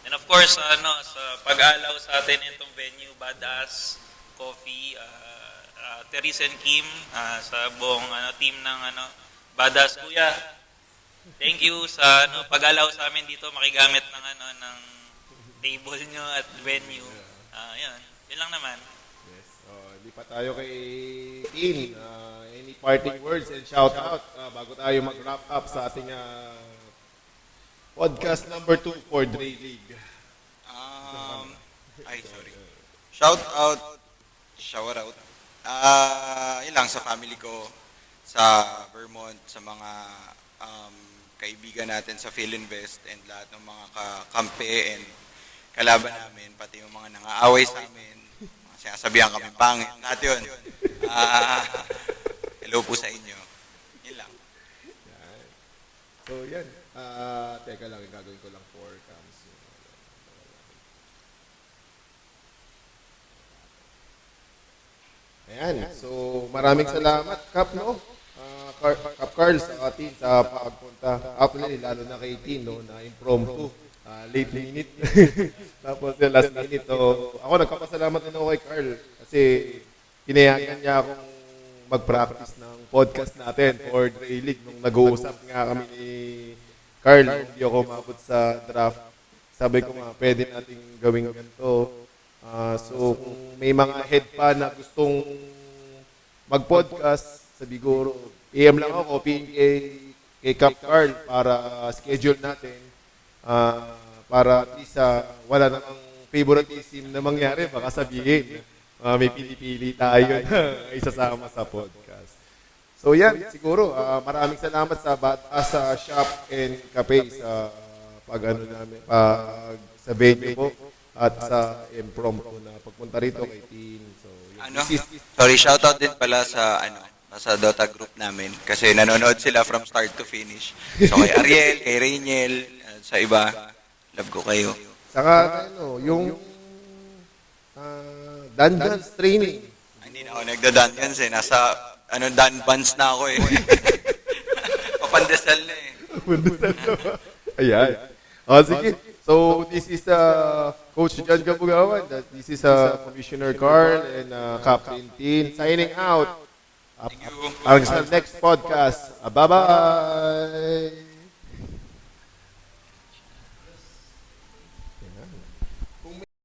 And of course, sa pag-alaw sa atin itong venue, Badass Coffee, Therese and Kim, sa buong team ng Badass Kuya. Thank you sa pag-alaw sa amin dito, makigamit ng table nyo at venue. Yun lang naman. Yes. Lipat tayo kay Tin. Any parting words and shout out bago tayo mag-wrap up sa ating podcast number 2 for Dre League. Sorry. Shout out. Yun lang sa family ko, sa Vermont, sa mga kaibigan natin sa Philinvest and lahat ng mga kakampi and kalaban namin, pati yung mga nangaaway sa amin, mga sinasabihan kami pangit, lahat yun. Hello po sa inyo. Yun lang. So, yan. Teka lang, gagawin ko lang 4 cams. Ayan. So, maraming salamat, Kap, no? Kap Carl, sa atin, sa pagpunta. Actually, lalo na kay Tin, no, na impromptu. Late minute. Tapos yung last minute. So, ako nagpapasalamat din ako kay Carl kasi pinayagan niya akong mag-practice ng podcast natin for Dre League. Nung nag-uusap nga kami ni Carl, hindi ako mabot sa draft. Sabi ko nga, pwede nating gawing ganito. So, kung may mga head pa na gustong mag-podcast, siguro, PM lang ako, kay Cap Carl para schedule natin. Para at least wala namang favoritism na mangyari. Baka sabihin, may pili-pili tayo na isasama sa podcast. So, So yan, siguro, maraming salamat sa sa Shop and Cafe sa sa venue po at sa impromptu na pagpunta rito kay Tin. So, yun. Sorry, shoutout din pala sa sa Dota group namin kasi nanonood sila from start to finish. So kay Ariel, kay Rainiel, sa iba, love ko kayo. Saka, yung Dungeons training. Hindi na ako nagda-dungeons eh. Nasa, dunbans na ako eh. Papandesal na eh. Ayan. Sige. So, this is Coach John Gabugawan. This is Commissioner Carl and Captain Tin signing out. Thank you. Hanggang sa next podcast. Bye-bye!